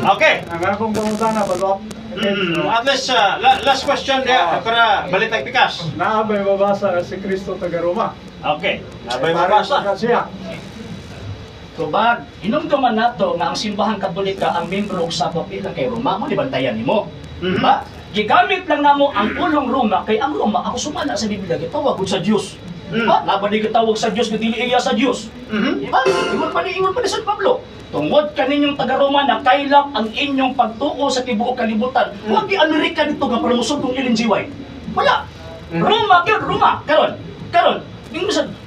Okay. Ang akong pangutana balot. At least, last question para balitag pikas. Naabay mabasa na si Kristo taga-Roma. Okay. Nabay Para mabasa. sa siya. Tubag, inumduman nato nga ang simbahan Katolika ang membro sa papila kay Roma, mo di bantayan nimo. Diba? Gigamit lang namo ang pulong Roma kay ang Roma ako sumala sa Biblia gitawag sa Dios. Diba? Laban di gitawag sa Dios nga dili iya sa Dios. Diba? Ingon pa ni San Pablo. Tungod kaninyong taga-Roma na kailap ang inyong pagtuo sa tibuok kalibutan. Huwag di Amerika dito nga para musog kong ilinjiway. Wala. Roma, Roma. Karon.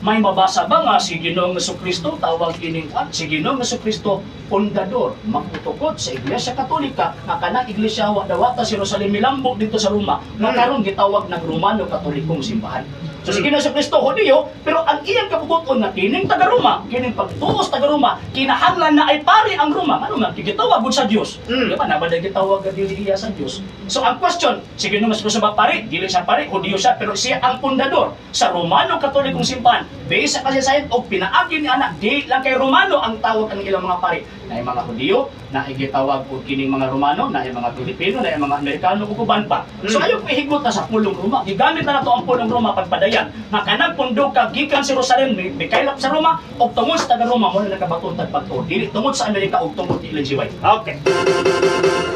May mabasa ba nga si Ginoong Jesucristo tawag ining si Ginoong Jesucristo pundador magtutukod sa Iglesia Katolika nga kanang iglesia wa dawata si Jerusalem milambok dito sa Roma nga karon gitawag ng Romano Katolikong simbahan. So si Ginoong Jesucristo Hudiyo pero ang iyang kabubuton nga kining taga-Roma, kining pagtuos taga-Roma, kinahanglan na ay pari ang Roma. Ano nga gitawag gud sa Dios. Di ba na ba gitawag dili iya sa Dios. So ang question, si Ginoong Jesucristo ba pari? Dili siya pari, Hudiyo siya pero siya ang pundador sa Romano Katolikong simbahan. Based sa kasaysayan o pinaagi ni anak, di lang kay Romano ang tawag ang ilang mga pari. Na mga Hudiyo, na gitawag o kining mga Romano, na mga Pilipino, na mga Amerikano ug uban pa. So ayo ko ihigot na sa pulong Roma. Gigamit na nato ang pulong Roma pagpadayan. Nga kanang pundo ka gikan sa Jerusalem, may kailap sa Roma og tungod sa taga-Roma mo na nakabaton tagpagtuo. Dili tungod sa Amerika og tungod sa ilang jiway. Okay.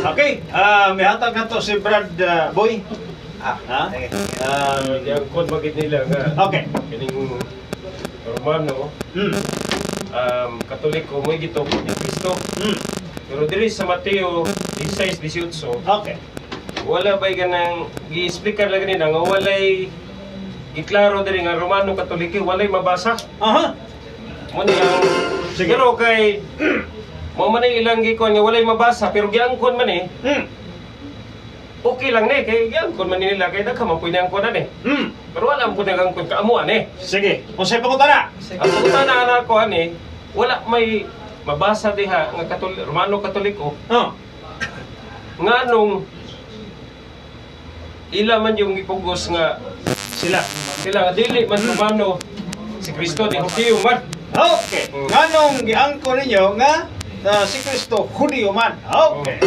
Okay. May hatag na to si Brad Boy. Yung code magit nila nga. Okay. Kining Romano, Katoliko, mo gito ni Kristo. Pero diri sa Mateo 16:18, Okay. wala ba'y ganang gi-speaker lagi nila nga walay iklaro diri nga Romano Katoliki walay mabasa. Aha. Mo ni ang siguro kay mo man ay ilang gikuan nga walay mabasa pero giangkon man eh. Okay lang ni kay giangkon man nila kay daghan man pud ang kunan eh. Pero wala mo nagangkon kaamuan eh. Sige, unsay pangutana? Ang pagkutana na ko ani wala may mabasa diha nga Romano Katoliko Oh. nga nung ila man yung ipugos nga Sila. nga dili man Romano si Kristo di Hudyo man. Okay. Nganong giangko ninyo nga si Kristo Hudyo man. Okay.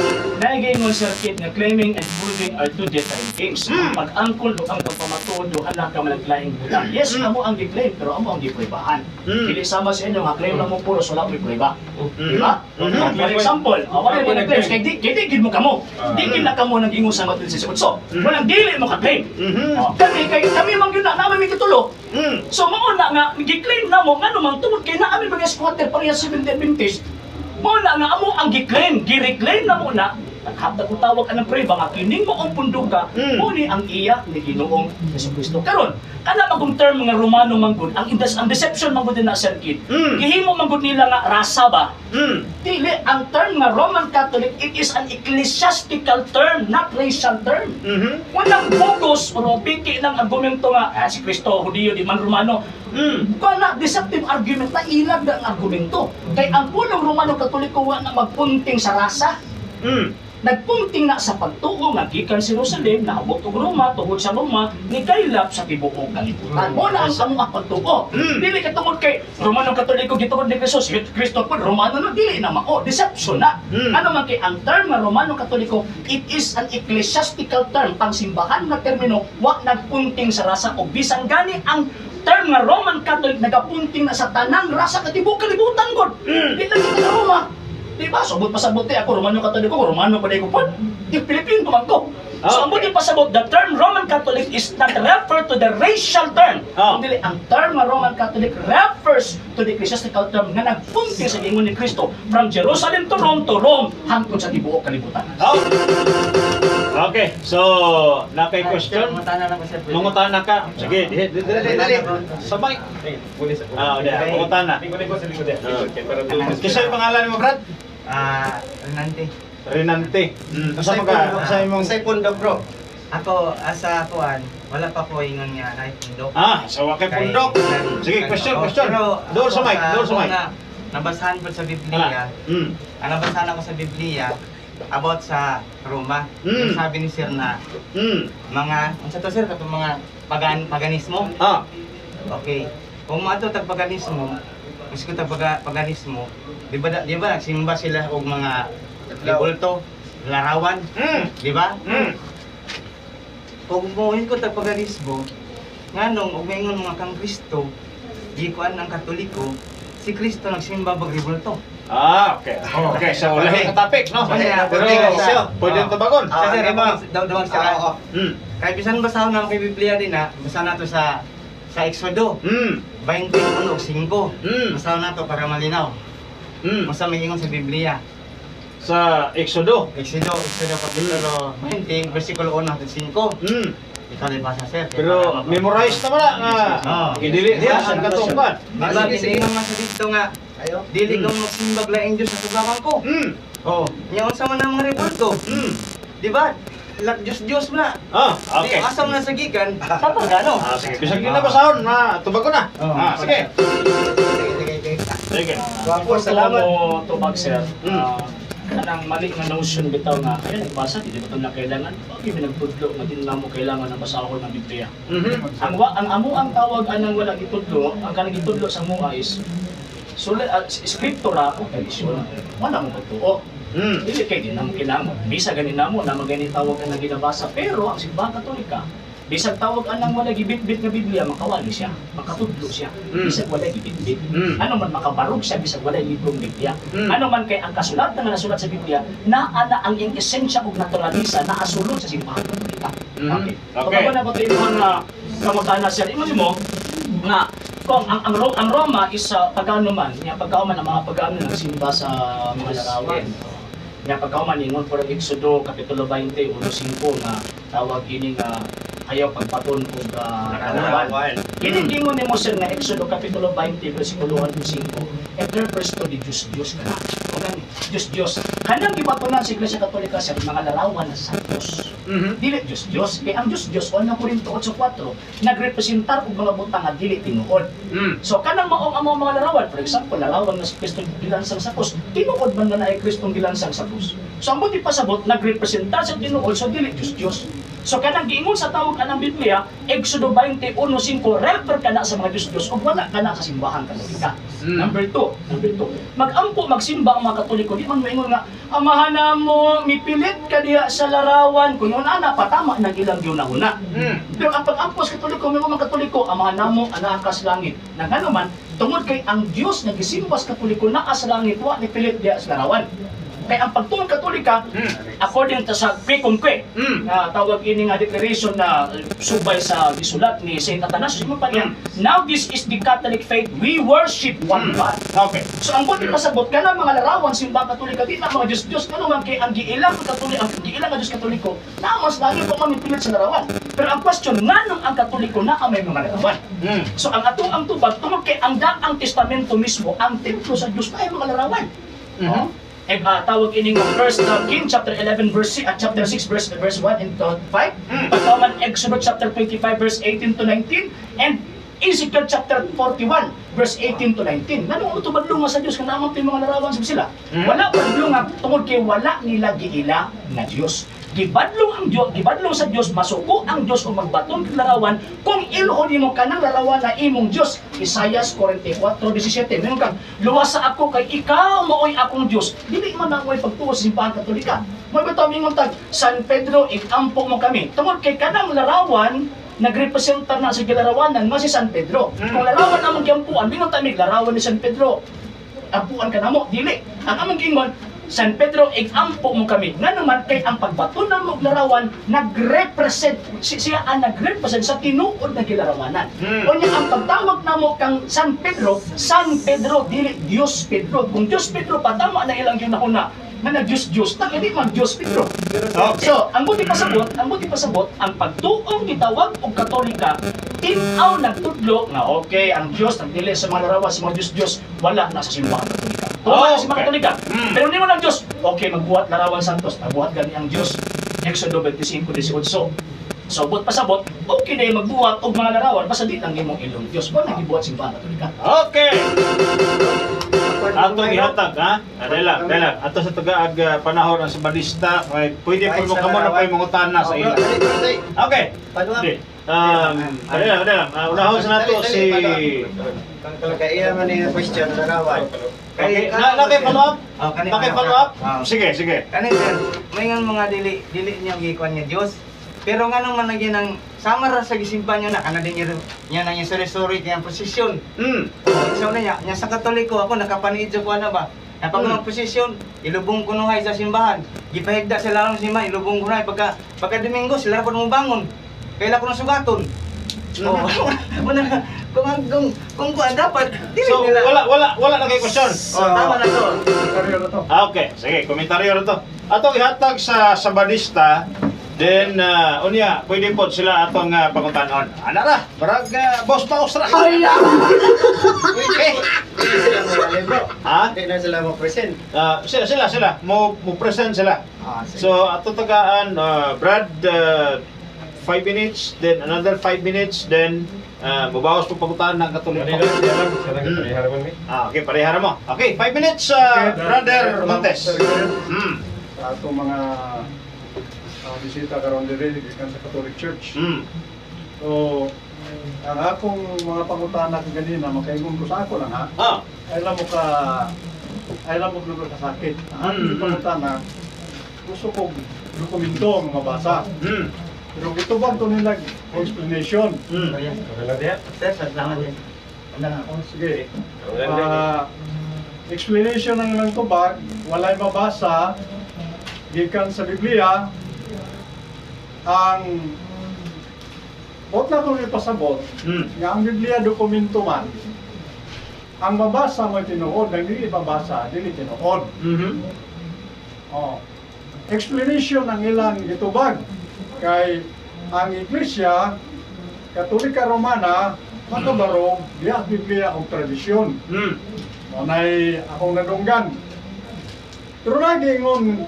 Naigingon Sir Kit nga claiming and proving are two different things. Ang pag-angkol o ang pagpamatuod o anak ka malaglaing butang. Yes, amo ang gi-claim pero amo ang gi-pruebahan. Dili sama sa inyo nga claim na mo puro wala mo prueba. Di ba? For example, wala mo nag-claim kay di gid mo kamo. Di gid na kamo nang ingon sa Matthew 16. Walang dili mo ka-claim. Kami man gyud na namin kitulo. So mao na nga gi-claim na mo ngano man tungod kay naami mga squatter pareha 7 Adventist. Mo na nga amo ang gi-claim, gi-reclaim na mo na naghatag ko tawag anang prueba nga kining mo ang punduga mo ni ang iya ni Ginoong Jesucristo. Karon kana magong term mga Romano manggod ang deception manggod na Sir Kid. Gihimo manggod nila nga rasa ba? Dili ang term nga Roman Catholic, it is an ecclesiastical term, not racial term. Walang bogus o piki ng argumento nga si Kristo Hudyo di man Romano. Kana deceptive argument na ilag na ang argumento. Kay ang punong Romano Katoliko wa na magpunting sa rasa. Nagpunting na sa pagtuo nga gikan sa Jerusalem naabot og Roma tungod sa Roma ni kaylap sa tibuok kalibutan. Mo na ang samong pagtuo. Dili ka tungod kay Romano Katoliko gitungod ni Jesus, Kristo pud Romano na dili na mao, deception na. Ano man kay ang term nga Romano Katoliko, it is an ecclesiastical term, pangsimbahan na termino, wa nagpunting sa rasa o bisan gani ang term nga Roman Catholic nagapunting na sa tanang rasa katibok kalibutan gud. Di lang kita Roma. Di ba? Subot pasabot ako, Romano Katoliko, Romano pa ko po. Yung Pilipino man ko. So, ang buti pasabot, the term Roman Catholic is not refer to the racial term. Kundi ang term nga Roman Catholic refers to the ecclesiastical term nga nagpunti sa ingon ni Kristo from Jerusalem to Rome hangtod sa tibuok kalibutan. Okay, so nakay question? Mangutana ka. Sige, dili. Sabay. Mangutana. Kisay pangalan mo, Brad? Renante. Renante. Sa pundok bro. Ako, asa kuan, wala pa ko ingon nga na pundok. Sa wakay pundok. Sige, question. Door sa mic. Nabasahan ko sa Biblia. Ang nabasahan ako sa Biblia about sa Roma. Yung sabi ni Sir na mga, unsa to Sir, katong mga paganismo. Okay. Kung mato tag paganismo, gusto tag paganismo, di ba nagsimba sila og mga libulto, larawan, di ba? Kung muhin ko tag paganismo, nganong og maingon mga kang Kristo, di kuan ang Katoliko, si Kristo nagsimba bag libulto. Okay. Okay, so lahi ka topic, no? Pero pwede tabagon. Sir, dawag sila. Kaya bisan basahon na kay Biblia din na, basa na to sa Exodo. 21:5. Basahon na to para malinaw. Masa may ingon sa Biblia. Sa Exodo. Exodo kapitulo 20, versikulo 1 hangtod 5. Ikaw din basa, Sir. Pero memorize na wala nga. Dili diha sa katungkad. Diba, pinignan nga sa dito nga, dili kang magsimbag laing Diyos sa tugakan ko. Nyaon sa man ang mga rebulto. Diba? Diyos na. Okay. Di asam na sa gikan, tapos gano. Sige, bisag na basahon na tubagon na. Sige. Sige. Wapo, salamat. Mo tubag Sir. Kanang mali nga notion bitaw nga kaya nagbasa di ba na kailangan pag pinagtudlo nga din mo kailangan na basahon ng Biblia. Ang amo ang tawag anang wala gitudlo, ang kanang gitudlo sa mua is scriptura o tradisyon. Wala mo pagtuo. Dili kay din namo kinamo. Bisa ganin namo na magani tawag ang ginabasa pero ang simbahan Katolika bisag tawag anang wala gibitbit nga Biblia makawali siya, makatudlo siya. Bisag wala gibitbit. Ano man makabarog siya bisag wala librong Biblia. Ano man kay ang kasulatan nga nasulat sa Biblia na ana ang esensya ug naturalisa na asulod sa simbahan Katolika. Okay. Kapag na ba tayo mga kamutana siya, imagine mo nga kung ang Roma is pagano man, niya pagkauman ang mga pagano ng simba sa mga larawan. Nga pagkauman ingon por Exodo kapitulo 20 uno 5 nga tawag ini nga ayaw pagpaton og kalawan. Kini gingon nimo sir nga Exodo kapitulo 20 bersikulo 1 to 5. It refers to the Diyos kana. O gani, Diyos. Kanang gibatunan sa Iglesia Katolika sir mga larawan na santos. Dili Diyos. Kaya ang Diyos 1 Korinto 8:4 nagrepresentar og mga butang nga dili tinuod. So kanang maong among mga larawan, for example, larawan nga si Kristo gilansang sa krus, tinuod man na ay Kristong gilansang sa krus. So ang buti pasabot nagrepresentar sa tinuod so dili Diyos. So kanang giingon sa tawag anang Biblia, Exodo 21:5 refer kana sa mga Diyos ug wala kana sa simbahan Katolika. Number 2, magampo magsimba ang mga Katoliko di man moingon nga amahan namo mipilit ka diha sa larawan kun ana patama nang ilang gyud-una. Pero ang pag-ampos Katoliko mga Katoliko amahan namo anaa ka sa langit. Nangano man tungod kay ang Dios nga gisimba sa Katoliko naa sa langit wa ni pilit diha sa larawan. Kaya ang pagtuon Katolika, according to sa Precumque, na tawag ini nga declaration na subay sa gisulat ni Saint Athanasius, mo pa yan, now this is the Catholic faith, we worship one God. Okay. So ang buti pasabot ka na mga larawan simba Katolika, di na mga Diyos-Diyos, kano man kay ang giilang Katoliko, ang giilang nga Diyos Katoliko, na mas lagi pa mamipilit sa larawan. Pero ang question, nganong ang Katoliko na may mga larawan? So ang atong ang tubag, tungkol kay ang daang testamento mismo, ang templo sa Diyos na ay mga larawan. Tawag ini nga First King chapter 11 verse 6 at chapter 6 verse 1 and 5. Pagkaman Exodus chapter 25 verse 18 to 19 and Ezekiel chapter 41 verse 18 to 19. Nanong utubadlong sa Dios kanang mga mga larawan sila. Wala padlong nga tungod kay wala nila giila nga Dios. Gibadlong sa Dios, masuko ang Dios o magbaton kang larawan kung iluhon nimo kanang larawan na imong Dios. Isaias 44:17. Meron kang luwas sa ako kay ikaw maoy akong Dios. Dili man na moy pagtuo sa simbahan Katolika. Moy bitaw mingon tag San Pedro ikampo mo kami. Tungod kay kanang larawan nagrepresenta na sa gilarawanan nga si San Pedro. Kung larawan among giampuan, mingon ta mig larawan ni San Pedro. Ampuan ka namo, dili. Ang among gingon San Pedro, ikampo mo kami. Nga naman, kay ang pagbato ng larawan, nag-represent, siya ang nag-represent sa tinuod na kilarawanan. O niya, ang pagtawag na mo kang San Pedro, dili Diyos Pedro. Kung Diyos Pedro, patama na ilang yun na na nag-Diyos, na hindi man Diyos Pedro. Okay. So, ang buti pasabot, ang pagtuong gitawag o Katolika, tinaw nagtudlo nga okay, ang Diyos, nagdili sa mga larawan, sa mga Diyos, wala na sa simbahan Katolika. Tuwa sa mga Katolika. Pero hindi mo ng Diyos, okay, magbuhat larawan santos, magbuhat gani ang Diyos. Exodo 25:18. So, but pasabot, okay na yung magbuhat o mga larawan, basta di lang imong ilong Diyos. Wala nagbuhat simbahan Katolika. Okay. Ato ihatag ha. Dala. Ato sa tagaag panahon ang sabadista, pwede po mo kamo na pay mangutana sa ila. Okay. Di. Dala. Unahon sa nato si Kaya man yung question sa larawan. Okay. Naki-follow up? Naki-follow up? Sige. Kani sir, may nga mga dili niya gikuan niya Dios. Pero nga naman lagi ng sama ra sa gisimba niya na kana din niya nang sorry kaya posisyon. So na niya sa Katoliko ako nakapaniid ko na ba. Napag mga posisyon, ilubong ko nuhay sa simbahan. Gipahigda sa larong simbahan, ilubong ko nuhay pagka Domingo sila pa mo bangon. Kaila ko na sugaton. Kung dapat dili So nila. wala na kay question. Tama na to. Okay, sige, komentaryo na to. Ato ihatag sa sabadista. Then, unya, pwede po sila atong pangutanon. Ana ra, barag boss pa usra. Okay. Hindi sila mo libro. Ha? Hindi na sila mo present. Sila. Mo present sila. Sige. So, ato tagaan, Brad, 5 minutes, then another 5 minutes, then mabawas po pangutanon ng Katoliko. Okay, parehara mo. Okay, 5 minutes, Brother Montes. Sa atong mga bisita karon diri gikan sa Catholic Church. So, ang akong mga pangutana ganina makaingon ko sa ako lang ha. Ay lang mo ka sakit. Ang pangutana gusto ko dokumento ang mabasa. Pero ito ba ito nila explanation? Sir, salamat din. Sige. Explanation ng ilang tubag, walay mabasa gikan sa Biblia. Ang huwag na itong ipasabot nga ang Biblia dokumento man ang mabasa mo tinuod, ang dili mabasa, dili tinuod. Oh. Explanation ang ilang gitubag kay ang Iglesia Katolika Romana makabarog diha Biblia o tradisyon. Manay akong nadunggan. Pero lagi ingon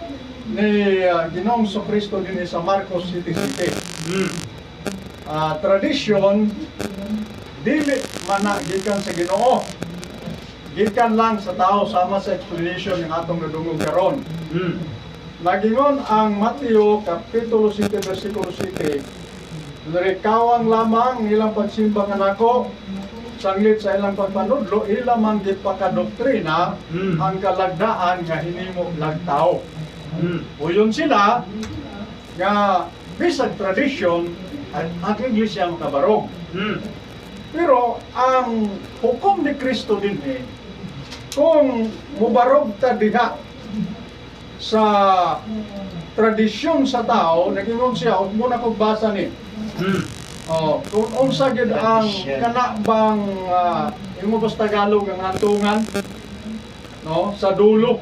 ni Ginoong Kristo din sa Marcos 7:7. Tradisyon dili mana gikan sa Ginoo. Gikan lang sa tao sama sa explanation ng atong nadungog karon. Nagingon ang Mateo Kapitulo 7 versikulo 7. Narikawang lamang ilang pagsimba kanako sanglit sa ilang pagpanudlo ilang man gipakadoktrina ang kalagdaan nga hinimo lagtao. Uyon sila nga bisag tradisyon ang Iglesia makabarog. Pero ang hukom ni Kristo din kung mubarog ta diha sa tradisyon sa tao, nagingon siya, huwag muna kong basa ni. Kung unsa gid ang kanabang imo basta Tagalog ang hantungan no sa dulo.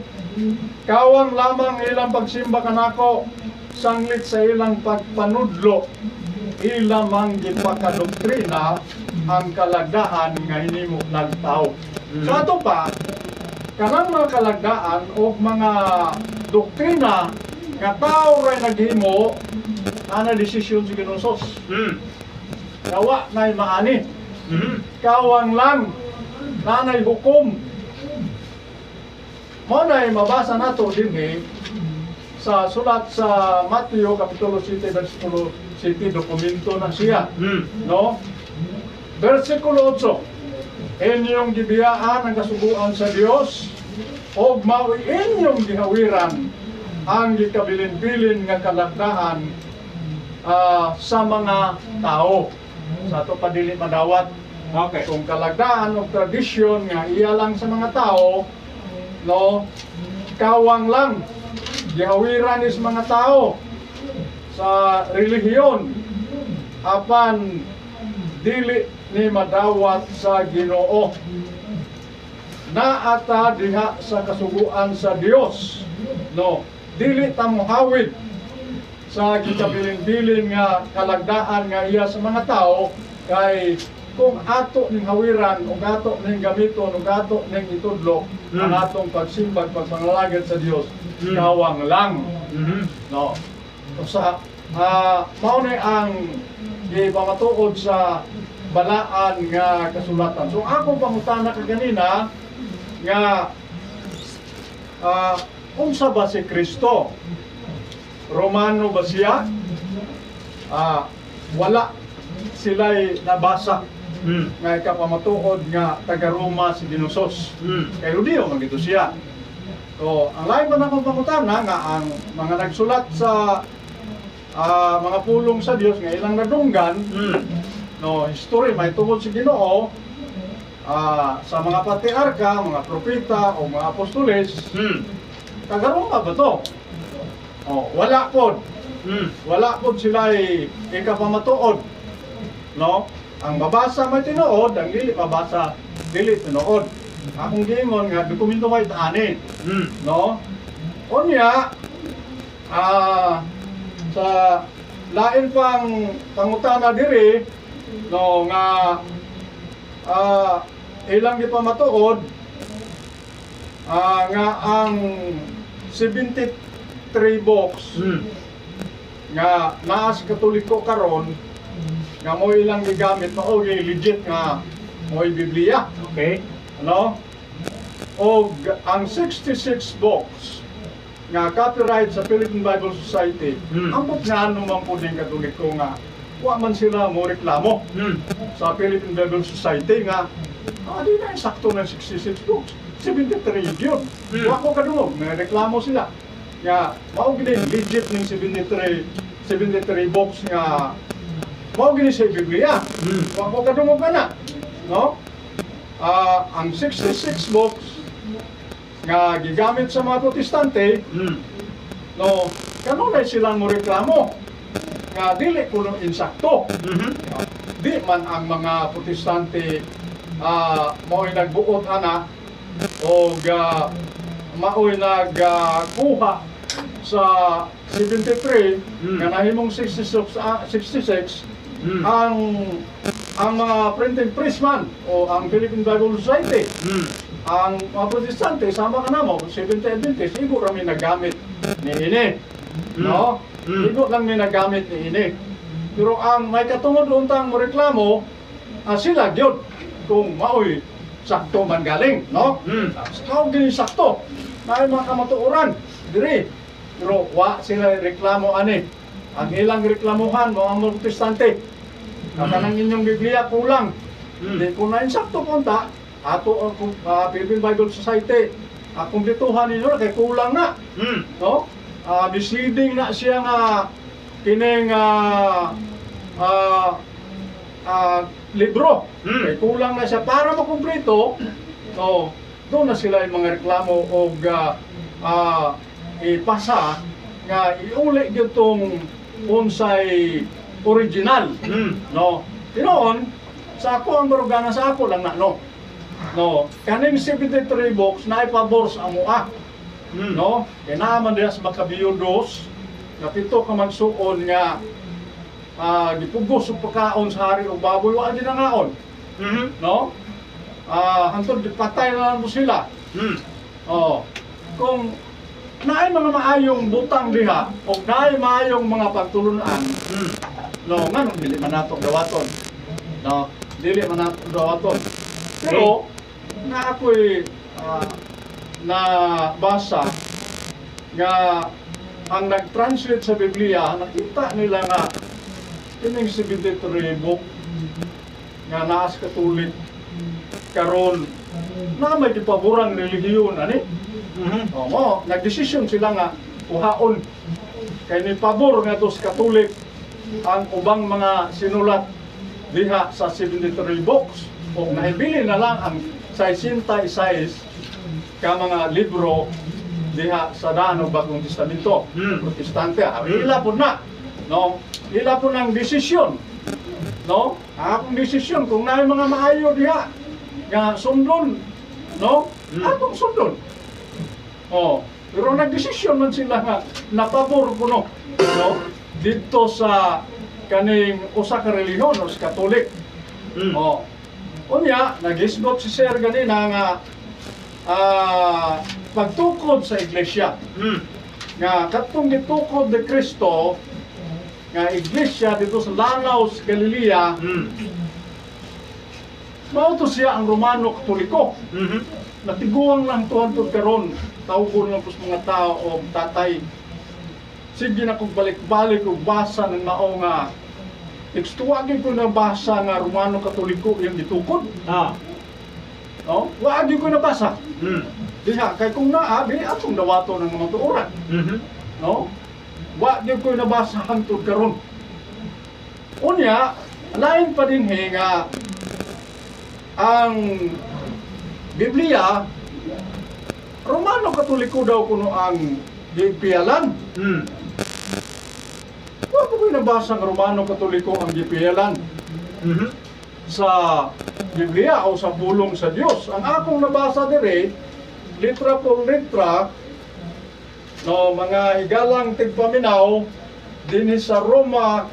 Kawang lamang ilang pagsimba kanako sanglit sa ilang pagpanudlo ilang mang gipakadoktrina ang kalagdaan nga hinimo nagtao. So ato pa kanang mga kalagdaan o mga doktrina nga tao ray naghimo ana desisyon sa Ginoong Sos. Kawa na'y maani. Kawang lang nanay hukom. Mo na'y mabasa nato din sa sulat sa Mateo Kapitulo 7 versikulo 7 dokumento na siya. No? Versikulo 8. Inyong gibiyaan ang kasuguan sa Dios o mao inyong gihawiran ang gikabilin-bilin nga kalagdaan sa mga tao. Sa ato padili madawat. Okay, kung kalagdaan o tradisyon nga iya lang sa mga tao, no, kawang lang gihawiran is mga tao sa relihiyon apan dili ni madawat sa Ginoo na ata diha sa kasuguan sa Dios, no, dili ta mohawid sa gikabilin-bilin nga kalagdaan nga iya sa mga tao kay kung ato ning hawiran o ato ning gamiton o ato ning itudlo ang atong pagsimbag pagpangalagad sa Dios kawang lang. No, sa mao ni ang gipamatuod sa balaan nga kasulatan. So ako pangutana ka ganina nga unsa ba si Kristo? Romano ba siya? Wala sila'y nabasa nga ikapamatuod nga taga-Roma si Dinosos. Kay Rudio man gito siya. So ang lain pa na kong pangutana nga ang mga nagsulat sa mga pulong sa Dios nga ilang nadunggan, no, history may tungkol si Ginoo sa mga patriarka, mga propeta o mga apostoles. Taga-Roma ba to? Wala pod. Wala pod sila ikapamatuod. No? Ang babasa may tinuod, ang dili mabasa dili tinuod. Akong gingon nga dokumento may taanin. No? Unya sa lain pang pangutana diri, no, nga ilang gipamatuod nga ang 73 books nga naa sa Katoliko karon nga mo ilang gigamit mao legit nga mo'y Biblia. Okay, ano? O ang 66 books nga copyright sa Philippine Bible Society, ambot nga ano man po din Katoliko nga wa man sila mo reklamo sa Philippine Bible Society nga di na sakto ng 66 books, 73 yun. Wa ko kadungog, may reklamo sila nga mao gid legit ning 73 books nga mao gid sa Biblia. Wa ko kadungog na, no? Ang 66 books nga gigamit sa mga protestante, no, kanunay silang mo reklamo nga dili kuno insakto. Di man ang mga protestante mao'y nagbuot ana o mao'y nagkuha sa 73 nga nahimong 66 ang mga printing press man o ang Philippine Bible Society, ang mga protestante sama ka namo 70 Adventist igo ra mi nagamit ni ini, no? Igo lang mi nagamit ni ini. Pero ang may katungod untang mo reklamo, sila gyud kung maoy sakto man galing, no? Sao gini sakto? May mga kamatuoran diri. Pero wa sila reklamo ani. Ang ilang reklamuhan mga protestante. Kanang inyong Biblia kulang. Hindi ko na insakto punta ato ang Philippine Bible Society. Kumpletuhan ninyo kay kulang na. No? Deciding na siya nga kining libro. Kay kulang na siya para makumpleto. So, doon na sila yung mga reklamo o ipasa nga iuli gyud unsay original, no? Tinoon sa ako ang barugana sa ako lang na, no? Kaning 73 books na ipabor sa amoa, no? Kaya naman diya sa Makabiyo 2 kapito ka magsuon nga gipugos sa pagkaon sa hari o baboy wa di nangaon, no? Hantod patay na lang mo sila. Kung naay mga maayong butang diha o naay maayong mga pagtulunan, no, nganong dili man nato gawaton, no, dili man nato gawaton. Pero na ako'y nabasa nga ang nag-translate sa Biblia, nakita nila nga kining 73 book nga naa sa Katolik karon na may gipaborang relihiyon ani. Nagdesisyon sila nga uhaon kay ni pabor nga to sa Katolik ang ubang mga sinulat diha sa 73 books o naibili na lang ang 66 ka mga libro diha sa daan ng Bagong Testamento. Protestante, ila po na, no? Ila po ng desisyon, no? Akong desisyon kung na mga maayo diha nga sundon, no? Atong sundon. Pero nagdesisyon man sila nga napabor ko, no? Dito sa kaning usa ka relihiyon o sa Katolik. Unya, nag-isgot si Sir ganina nga pagtukod sa iglesia. Nga katong gitukod ni Kristo nga iglesia dito sa Lanao, sa Galilea, mauto siya ang Romano Katoliko. Natiguang lang tuhantod karon, tawgon lang pus mga tao o tatay. Sige na kong balik-balik o basa ng mao nga tekstuwagin ko na basa nga Romano Katoliko yung gitukod. No? Waagin ko na basa. Diha, kay kung naa, di atong dawato ng mga tuoran. No? Waagin ko na basa hangtod karon. Unya, lain pa din nga ang Biblia, Romano Katoliko daw kuno ang gipialan. Wa ko nabasa ng Romano Katoliko ang gipialan sa Biblia o sa pulong sa Dios. Ang akong nabasa dire, litra por litra, no, mga higalang tigpaminaw dinhi sa Roma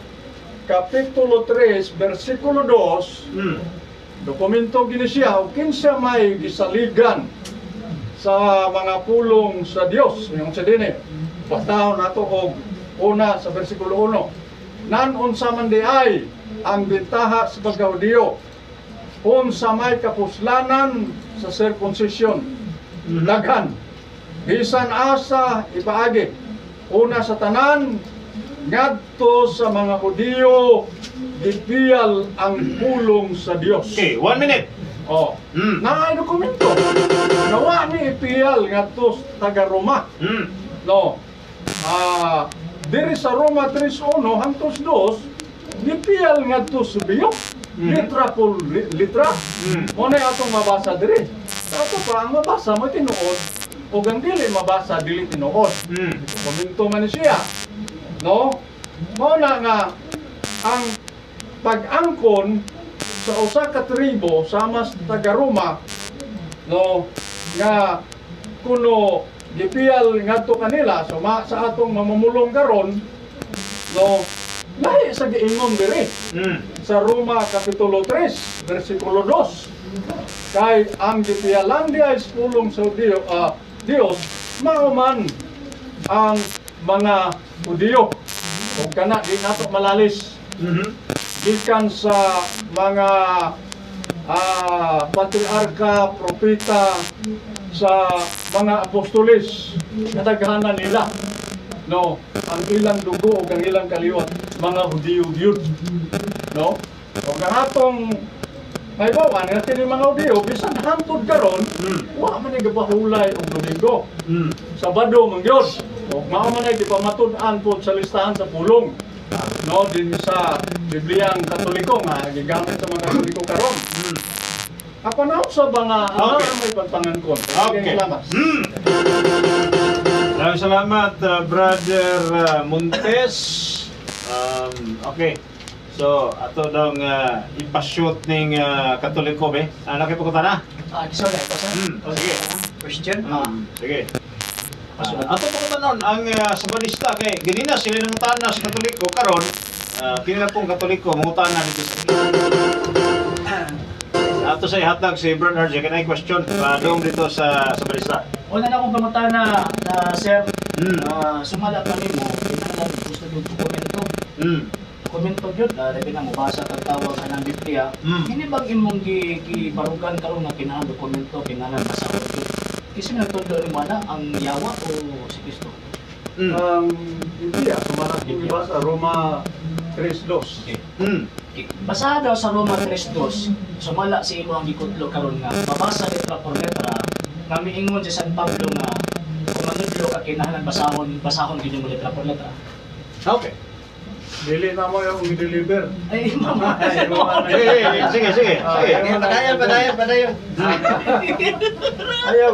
Kapitulo 3, versikulo 2. Dokumento gini siya, kinsa may gisaligan sa mga pulong sa Dios. Yung sa dini, bataw nato og una sa versikulo 1. Unsa man di ay ang bentaha sa pagkaudiyo, unsa may kapuslanan sa circumcision, daghan, bisan asa ipaagi, una sa tanan, ngadto sa mga Hudiyo, gipiyal ang pulong sa Dios. Okay, 1 minute. Naay dokumento. Nawa ni ipiyal ngadto sa taga Roma. No. Diri sa Roma 3:1 hangtod 2, gipiyal ngadto sa biyok. Litra por litra. Mo na atong mabasa diri. Ato pa ang mabasa mo tinuod o ang dili mabasa dili tinuod. Dokumento man siya. No? Mo na nga ang pag-angkon sa usa ka tribo sama sa taga Roma, no, nga kuno gipiyal ngadto kanila sa atong mamumulong karon no lahi sa giingon diri sa Roma kapitulo 3 bersikulo 2 kay ang gipiyalan diay sa pulong sa Dios mao man ang mga Hudiyo kung kana di nato malalis gikan sa mga patriarka, propeta, sa mga apostolis kadaghanan nila no ang ilang dugo ug ang ilang kaliwat mga Hudiyo gyud no ug ang atong haybawan nga kini mga Hudiyo bisan hangtod karon wa man ni gapahulay og Domingo Sabado man gyud ug mao man ay gipamatud-an pod sa listahan sa pulong no din sa Bibliang Katoliko nga gigamit sa mga Katoliko karon Ako na sa mga may pagpangangkon. Okay. Salamat. Maraming salamat, Brother Montes. Okay. So, ato daw ipashoot ning Katoliko be. Nakipagkutan na? Sorry, ito sir. Sige. Question? Sige. Ato pa nun, ang Sabanista kay ganina sila nangutan na sa Katoliko karon. Kinila pong Katoliko mangutan na dito sa ato sa ihatag si Brother RJ, kanay question doon dito sa Sabanista. Una na akong pangutan na sir, sumala pa nimo, kinahanglan gusto yung dokumento. Dokumento yun, labi na mabasa kang tawag ka ng Biblia. Hindi bang imong gibarugan karon nga kinahanglan dokumento, kinahanglan masahod yun? Kasi nagtundo ni mana ang Yawa o si Kristo? Biblia, sumala kong iba sa Roma 3:2. Basaha daw sa Roma 3:2, sumala si imo ang gikudlo karon nga mabasa letra por letra nga miingon si San Pablo nga kung manudlo ka kinahanglan basahon gid mo letra por letra. Okay. Dili na mo yung i-deliver. Ay mama. Sige. Padayon.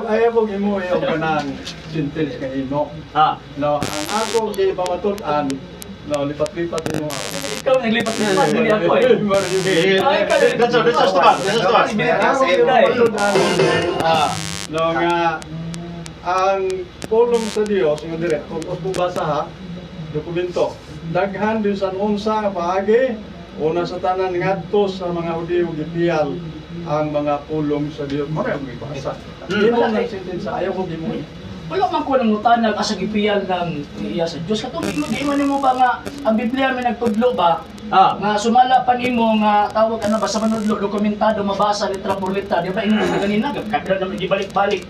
Ayaw ko gimo yung kanang sentence kay imo. No, ang ako gi pamatud-an, no, lipat-lipat mo ako. Ikaw naglipat-lipat dili ako eh. That's all. No nga ang pulong sa Dios nga dire kung basa ha dokumento daghan din sa unsa nga paagi una sa tanan ngadto sa mga Hudiyo gipiyal ang mga pulong sa Dios mo ra ibasa. Imo na sentence ayaw ko gimo. Wala man ko nang utanag asa gipiyal ng iya sa Dios katong mo nimo ba nga ang Biblia may nagtudlo ba? Nga sumala pa nimo nga tawag ano ba sa manudlo dokumentado mabasa letra por letra di ba ingon ganina kadra naman gibalik-balik.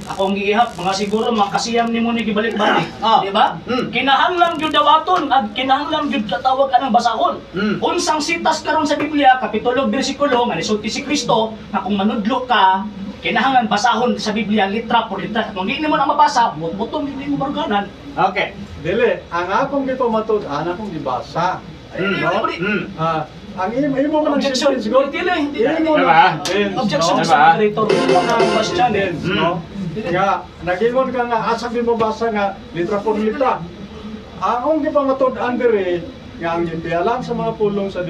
Akong giihap mga siguro makasiyam nimo ni gibalik-balik, di ba? Kinahanglan gyud dawaton ag kinahanglan gyud katawag anang basahon. Unsang sitas karon sa Biblia kapitulo bersikulo nga nisulti si Kristo nga kung manudlo ka kinahanglan basahon sa Biblia letra por letra. Kung di nimo na mabasa, butong hindi mo baruganan. Okay. Dili, ang akong gipamatud-an akong gibasa. Ang imo man ang Objection, siguro hindi mo Diba? objection Diba? sa moderator ang question no? Nga, nagingon ka nga, asabi mo basa nga, litra por litra. Ang gipamatud-an diri, nga ang gipialan sa mga pulong sa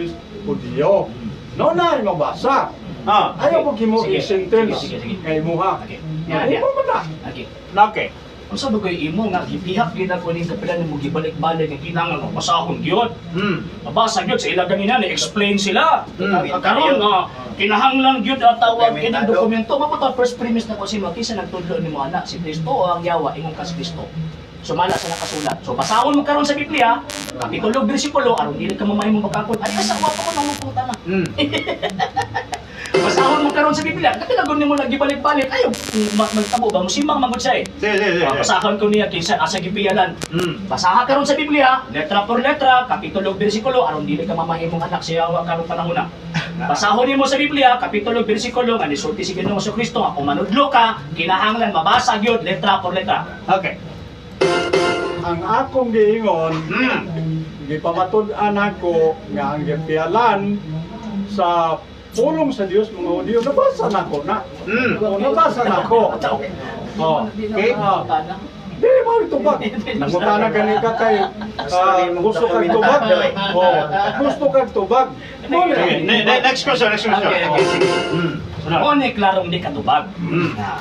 Hudiyo. No na, mabasa. Ayaw ko gimo i-sentence kay mo ha. Imo man na. Okay. Ang sabi ko imo nga gipihak gid ako ning kapilan mo gibalik-balik nga kinahanglan basahon gyud. Mabasa gyud sa ila ganina ni explain sila. Karon nga kinahanglan gyud tawag kinang dokumento mabuta first premise na ko si Makisa nagtudlo nimo ana si Kristo o ang Yawa ingon ka si Kristo. Sumala sa nakasulat. So basahon mo karon sa Biblia, kapitulo bersikulo aron dili ka mamahimong magkakon. Ay asa wa pa ko nang mupunta na. Basahon mo karon sa Biblia, katinagon nimo nagibalik-balik. Ayo magtabo ba mo simang magud siya eh. Sige. Basahon ko niya kinsa asa gipiyalan. Basaha karon sa Biblia, letra por letra, kapitulo bersikulo aron dili ka mamahimong anak sa Yawa karon panahon na. Basahon nimo sa Biblia, kapitulo bersikulo nga nisulti si Ginoong Kristo nga kung manudlo ka, kinahanglan mabasa gyud letra por letra. Okay. Ang akong giingon, gipamatud-an ako nga ang gipialan sa pulong sa Dios mga Hudiyo nabasa na ko na. Nabasa na ko. Okay. Dili mo tubag. Nangutana gani ka kay gusto kag tubag. Oh, gusto kag tubag. Mo Okay, next question, next question. Okay, okay, sige. Sunod. Mo ni klarong di katubag.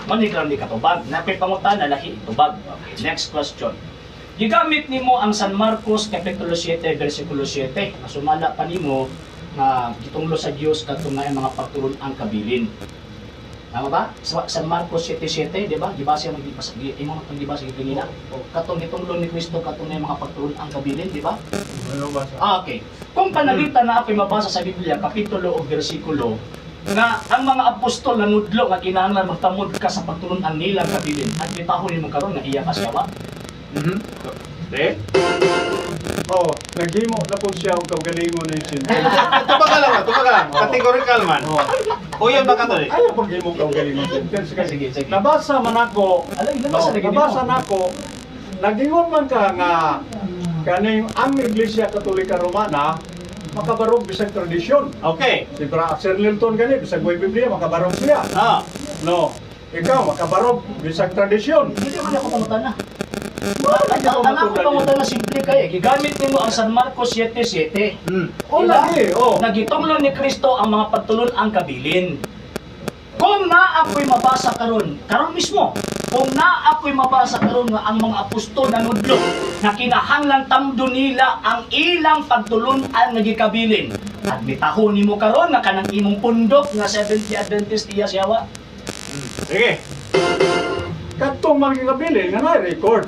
Mo ni klarong di katubag. Napay pangutana lahi itubag. Okay, next question. Gigamit nimo ang San Marcos kapitulo 7 bersikulo 7. Sumala pa nimo nga gitunglo sa Dios kadtong nga mga pagtulon ang kabilin. Tama ba? Sa San Marcos 7:7, di ba? Gibasa ang gibasa, imong gibasa gipingina. Katong gitunglo ni Kristo kadtong nga mga pagtulon ang kabilin, di ba? Okay. Kung panalitan na ako'y mabasa sa Biblia, kapitulo o bersikulo, nga ang mga apostol na nudlo nga kinahanglan magtamod ka sa pagtulon ang nilang kabilin at bitahon nimo karon nga iya ka siya ba? Okay. Oh, naghimo na po siya og kaugalingon ni Sintel. Tubag ka lang, tubag ka lang. Categorical man. O yun ba ka to? Ayaw pag himo kaugalingon ni Sintel. Sige, sige. Nabasa man ako. Alam, nabasa lagi nimo. Nabasa nako. Nagingon man ka nga kaning ang Iglesia Katolika Romana makabarog bisag tradisyon. Okay. Si Bra Sir Lilton gani bisag way Biblia makabarog siya. Ah. No. Ikaw makabarog bisag tradisyon. Hindi man ako pangutana. Ang ako pangutana simple kay gigamit nimo ang San Marcos 7:7. O lagi, oh. Nagitunglo ni Kristo ang mga pagtulon ang kabilin. Kung naapoy mabasa karon mismo, kung naapoy mabasa karon nga ang mga apostol na nudlo na kinahanglan tamdo nila ang ilang pagtulon ang nagikabilin. At bitahon nimo karon nga kanang imong pundok nga Seventh Day Adventist iya siyawa. Sige. Katong mga kabilin nga na-record.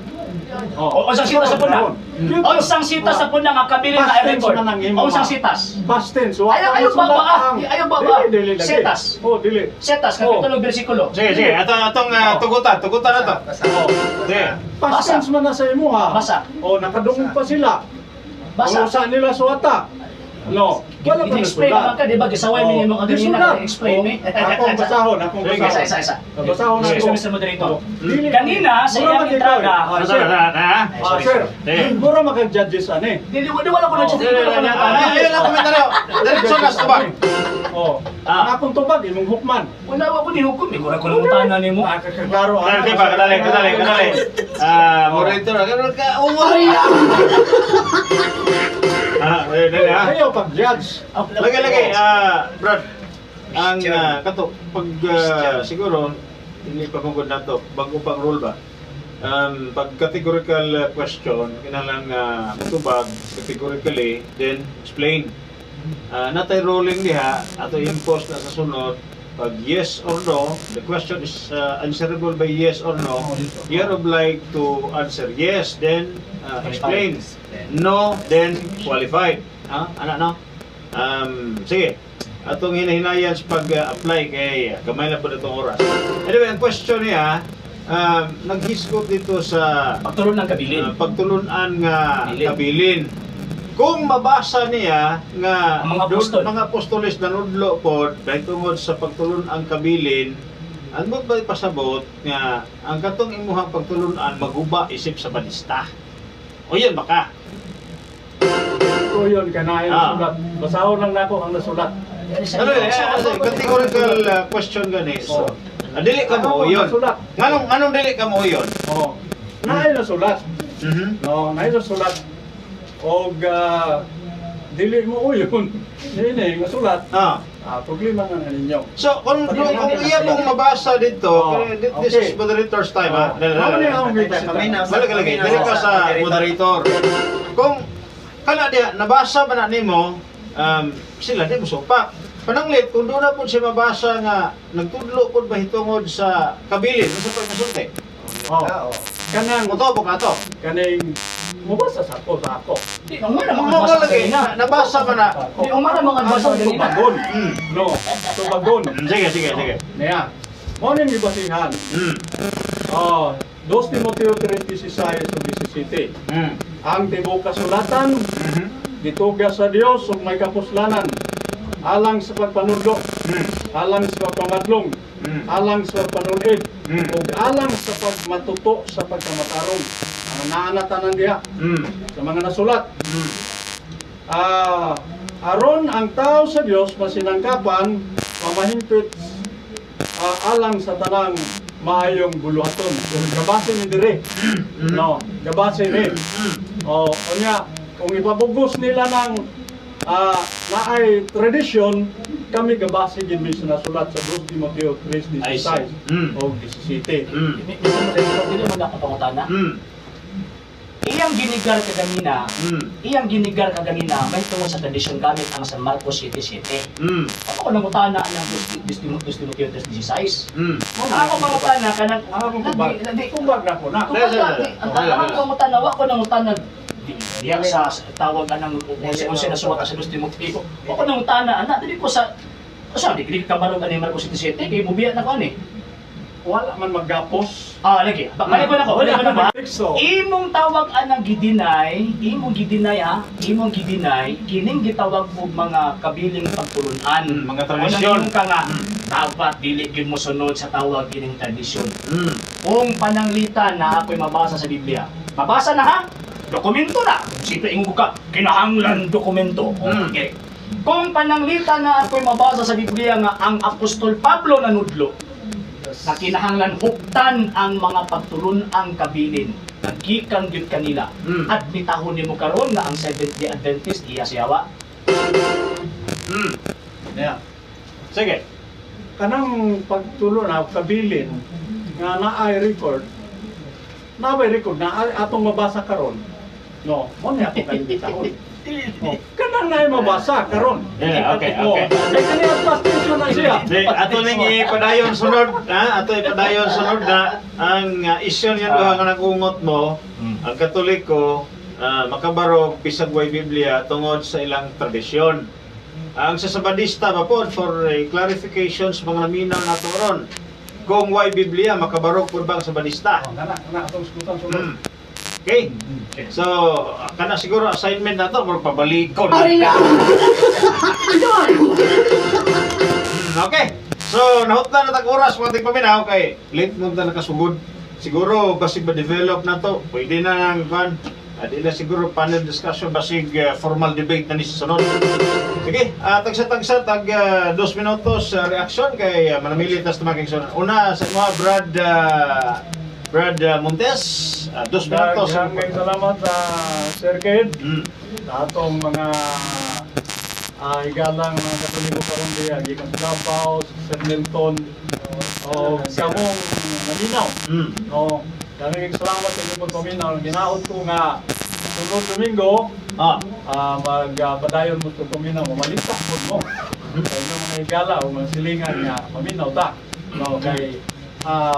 O unsang sitas sa puna? Unsang sitas sa puna nga kabilin nga i-record? Unsang sitas? Past tense. Ayaw baba. Ayaw baba. Setas. Oh, dili. Setas kapitulo bersikulo. Sige, sige. Atong tugutan na to. Sige. Past Basa. tense man na sa imuha. Basa. Oh, nakadungog pa sila. Basa. Kung saan nila suwata. No. Wala pa I-explain naman ka, di ba? Gisaway mo yung mga ganina, i-explain mo. Akong basahon, akong Sige, basahon. Isa. Basahon Sige, ako. Mr. Moderator. Dili- Kanina, sa Mura iyang mag-ikaw entrada, eh. Ah, sir. Ah, sir. Sige. Mura makag-judges ani. Dili wala ko na siya. Ayun lang komentaryo. Diretso na tubag. Oh. Ang akong tubag imong hukman. Wala ko ni hukom. May kurang kulang tanan ni mo. Kaklaro. Kadali pa, kadali. Moderator, ganun ka. Dali ha. Ayaw pag-judge. Lagi, Brad, ang kato, pag siguro, hindi pa kung na to, bago pang rule ba? Pag categorical question, kinalang tubag categorically, then explain. Natay rolling diha, ato impose na sa sunod, pag yes or no, the question is answerable by yes or no, you're obliged to answer yes, then explain. No, then qualified. Ano no? Sige. Atong hinahinayan sa pag-apply kay gamay na po na itong oras. Anyway, ang question niya, naghisgot dito sa Pagtulon ng kabilin. pagtulunan nga kabilin. Kung mabasa niya nga Ang mga apostol. mga apostolis na nudlo po dahil tungod sa pagtulon ang kabilin, ang mo ba pasabot nga ang katong imuhang pagtulunan maguba isip sa balista. O yan baka. Ito yun, kanain ang sulat. Basahon lang nako ang nasulat. Ano categorical question gani. So, dili ka mo yun. Nasulat. Nganong dili ka mo yun? Oh. Naay na sulat. Mhm. No, naay na sulat. Og dili mo yun. Nini nga sulat. Problema na ninyo. So, kung iya mong mabasa dito, this is moderator's time ha. Malagi, dili ka sa moderator. Kung kana dia nabasa ba na nimo, sila di mo supak. Pananglit kung doon na po siya mabasa nga nagtudlo po ba hitungod sa kabilin sa pagmasulti. Oh. Kanang Motobo ka to. kaning mabasa sa ako. Di umara mga Mga basa lagi, kanina. nabasa ba na? Di umara mga basa kanina. Tubagon. No, tubagon. Sige. Niya. Mo ning gibasihan. 2 Timoteo 3:16-17. Ang tibuok kasulatan gitugas sa Dios ug may kapuslanan alang sa pagpanudlo, alang sa pagpamadlong, alang sa panulid, ug alang sa pagmatuto sa pagkamatarong. Ang naanatanan diha sa mga nasulat. Aron ang tao sa Dios masinangkapan, mamahimpit alang sa tanang maayong buluhaton. So, gabase ni dire. No, gabase ni. O unya kung ipabugos nila ng naay tradisyon, kami gabase gid mi sinasulat sa 2 Timoteo 3:16 o 17. Dili mo na kapangutana. Iyang ginigar kaganina, may tungod sa tradisyon gamit ang San Marcos 7:7. Ako nang utana ang 2 Timoteo 3:16. Ako pangutana kanang Kumbag na ko na. Ako pangutana wa ko nang utana diya sa tawag anang kung sinasuwat sa 2 Timoteo. Ako nang utana ana dili ko sa di ka barog ani Marcos 7:7 kay mubiya na ko ani. Wala man maggapos. Lagi. Balik ko na ko. Ba? So, Imong tawag anang gidinay, kining gitawag og mga kabiling pagtulunan, mga tradisyon. Ka nga dapat dili gyud mo sunod sa tawag kining tradisyon. Kung pananglitan na ako'y mabasa sa Biblia. Mabasa na ha? Dokumento na. Siyempre ingon ka kinahanglan dokumento. Okay. Kung pananglitan na ako'y mabasa sa Biblia nga ang Apostol Pablo nanudlo na kinahanglan huktan ang mga pagtulun-ang kabilin naggikan gyud kanila at bitahon nimo karon nga ang Seventh-day Adventist iya siyawa. yeah. Sige. Kanang pagtulo na kabilin nga naay record. Naay record na atong mabasa karon. No, mo ni ako kalibitahon. Kanang naay mabasa karon. Yeah, okay. Kay kaniya pastor na siya. Ato ning ipadayon sunod, ato ipadayon sunod na ang isyu niya duha nga nagungot mo, ang Katoliko makabarog bisag way Biblia tungod sa ilang tradisyon. Ang sa Sabadista ba po for clarifications mga naminaw nato ron. Kung way Biblia makabarog pud bang Sabadista? Kana atong skutan sunod. Okay. So, kana siguro assignment na to, magpabalikon. Okay. So, nahutna na tag oras mga tigpaminaw kay late mo na nakasugod. Siguro basig ba develop na to, pwede na nang kan. Di na siguro panel discussion basig formal debate na ni sa sunod. Sige, tagsa tag 2 minutos reaction kay manamili tas tumaging sunod. Una sa mga Brad Montes, 2 minutos. Daghang salamat sa Sir Ked. Sa atong mga igalang mga Katoliko karon diya, gikan sa Davao, Sir Milton, o kamong naminaw. No, daghang salamat sa inyong paminaw. Ginaot ko nga sunod Domingo, magpadayon mo sa paminaw, mamalita po mo. Sa inyong mga igala o mga silingan nga paminaw ta. No, kay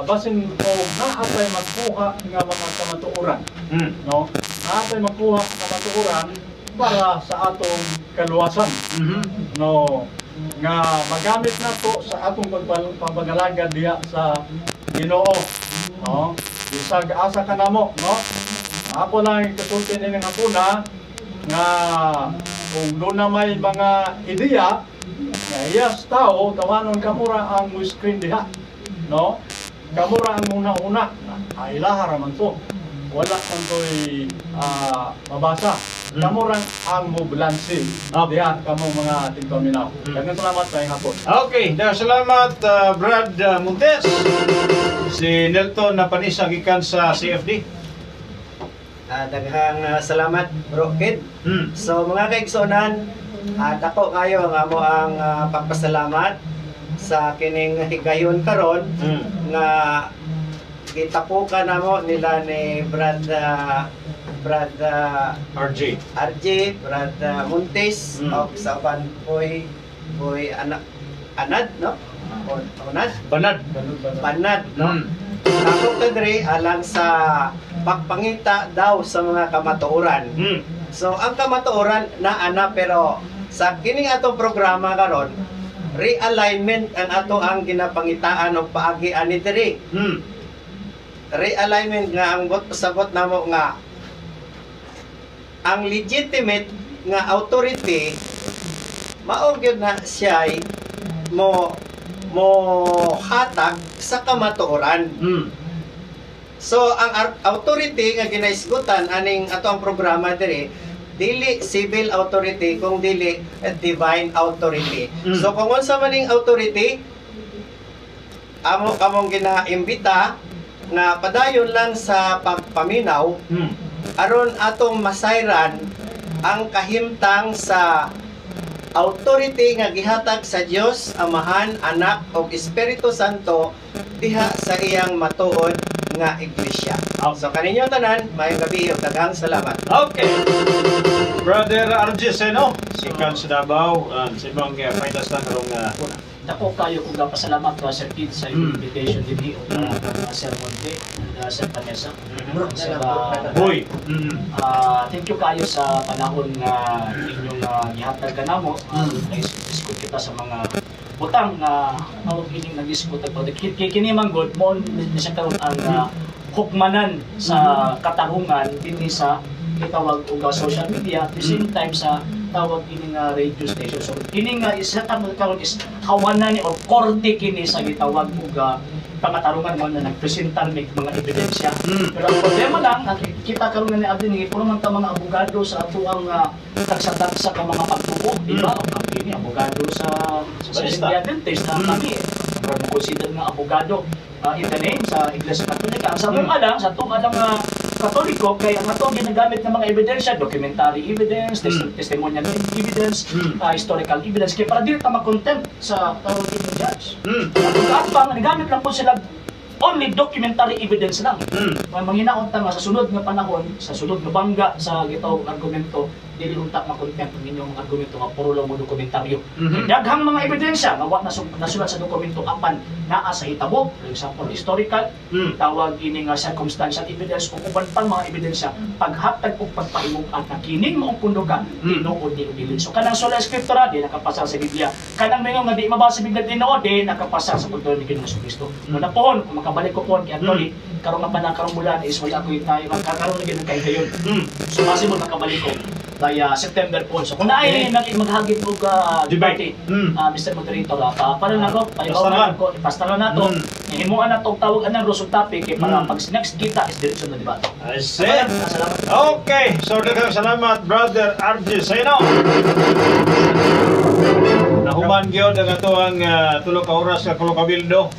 basin ko naatay magkuha nga mga kamatuoran. No? Naatay magkuha nga kamatuoran para sa atong kaluwasan. No, nga magamit na to sa atong pagpangalaga diha sa Ginoo. No? Bisag asa ka namo, no? Ako lang kasulti ni nga nga kung doon na may mga ideya nga iyas tao tawanon kamura ang screen diha. No? Kamura ang una-una, ilaha raman to. Wala man to'y mabasa. Kamura ang mobilansi. Diyan kamong mga tigpaminaw. Daghang salamat sa hapon. Okay, salamat Brad Montes. Si Nelton na panisa gikan sa CFD. Daghang salamat Bro Kid. So mga kaigsonan, dako kayo nga mo ang pagpasalamat sa kining higayon karon nga gitapukan namo nila ni Brad RJ, Brad Montes o sa uban boy anad no? Banad no? Ako kadre alang sa pagpangita daw sa mga kamatuoran. So ang kamatuoran na ana pero sa kining atong programa karon realignment ang ato ang ginapangitaan og paagi ani diri. Realignment nga ang sagot namo nga ang legitimate nga authority mao gyud na siya mo hatag sa kamatuoran. So ang authority nga ginaisgutan aning ato ang programa diri dili civil authority kung dili divine authority. So kung unsa maning authority amo kamong ginaimbita nga padayon lang sa pagpaminaw aron atong masayran ang kahimtang sa authority nga gihatag sa Dios Amahan, Anak ug Espiritu Santo diha sa iyang matuod nga iglesia. So kaninyo tanan, mayong gabi ug daghang salamat. Okay. Brother RG Seno, sikan sa Davao, sa ibang paitas na karong Dako kayo kung pasalamat ka Sir Kid sa invitation din o Sir Monte and Sir Vanessa. Sir, Boy. thank you kayo sa panahon nga inyong gihatag ka namo. Discuss kita sa mga butang nga tawag ining nag-discuss tagpo. Kini man good mo ni sa karon ang hukmanan sa katarungan dinhi sa itawag og social media at the same time sa tawag ini nga radio station. So kini nga isa karon is kawanan ni or korte kini sa gitawag og pangatarungan mo na nagpresentar mig mga ebidensya. Pero ang problema lang kita karon nga ni adin ni puro man ta mga abogado sa ato ang tagsa-tagsa ka mga pagtuo, di ba? Ang kini abogado sa Seventh-day Adventist na kami pero consider nga abogado in the name sa Iglesia Katolika. Ang sa mong alam, sa itong alam nga Katoliko, kaya ang itong ginagamit ng mga ebidensya, documentary evidence, testimonial evidence, historical evidence, kaya para dito ma-contempt sa tawag ng judge. At pang nagamit lang po sila only documentary evidence lang. Manghinaon ta nga sa sunod nga panahon, sa sunod nga bangga sa gitawag argumento, dili unta ma-contempt ang inyong argumento nga puro lang mo dokumentaryo. Daghang mga ebidensya nga wa nasulat sa dokumento apan naa sa hitabo, for example historical, tawag ini nga circumstantial evidence o uban pang mga ebidensya paghatag og pagpahimuan na kining maong punduga tinuod di dili. So kanang sola eskriptura di nakapasa sa Biblia. Kanang mingo nga di mabasa sa Biblia tinuod di nakapasa sa pagtuon ni Ginoong Kristo. Muna pohon kung makabalik ko pohon kay Anthony karon nga panang karong bulan is wala ko tayo magkakaroon na gyud kay gayon. So possible makabalik ko kaya September po. So kung naay maghagit og debate, Mr. Moderator, para na ko, pahibaw ko, ipastalan na to, himuan na to, tawag anang rusog topic, para pag next kita is direksyon na debate. I said. Okay, so daghang salamat Brother RG Seno. Nahuman gyud ang ato ang tulo ka oras ka Kulo Kabildo.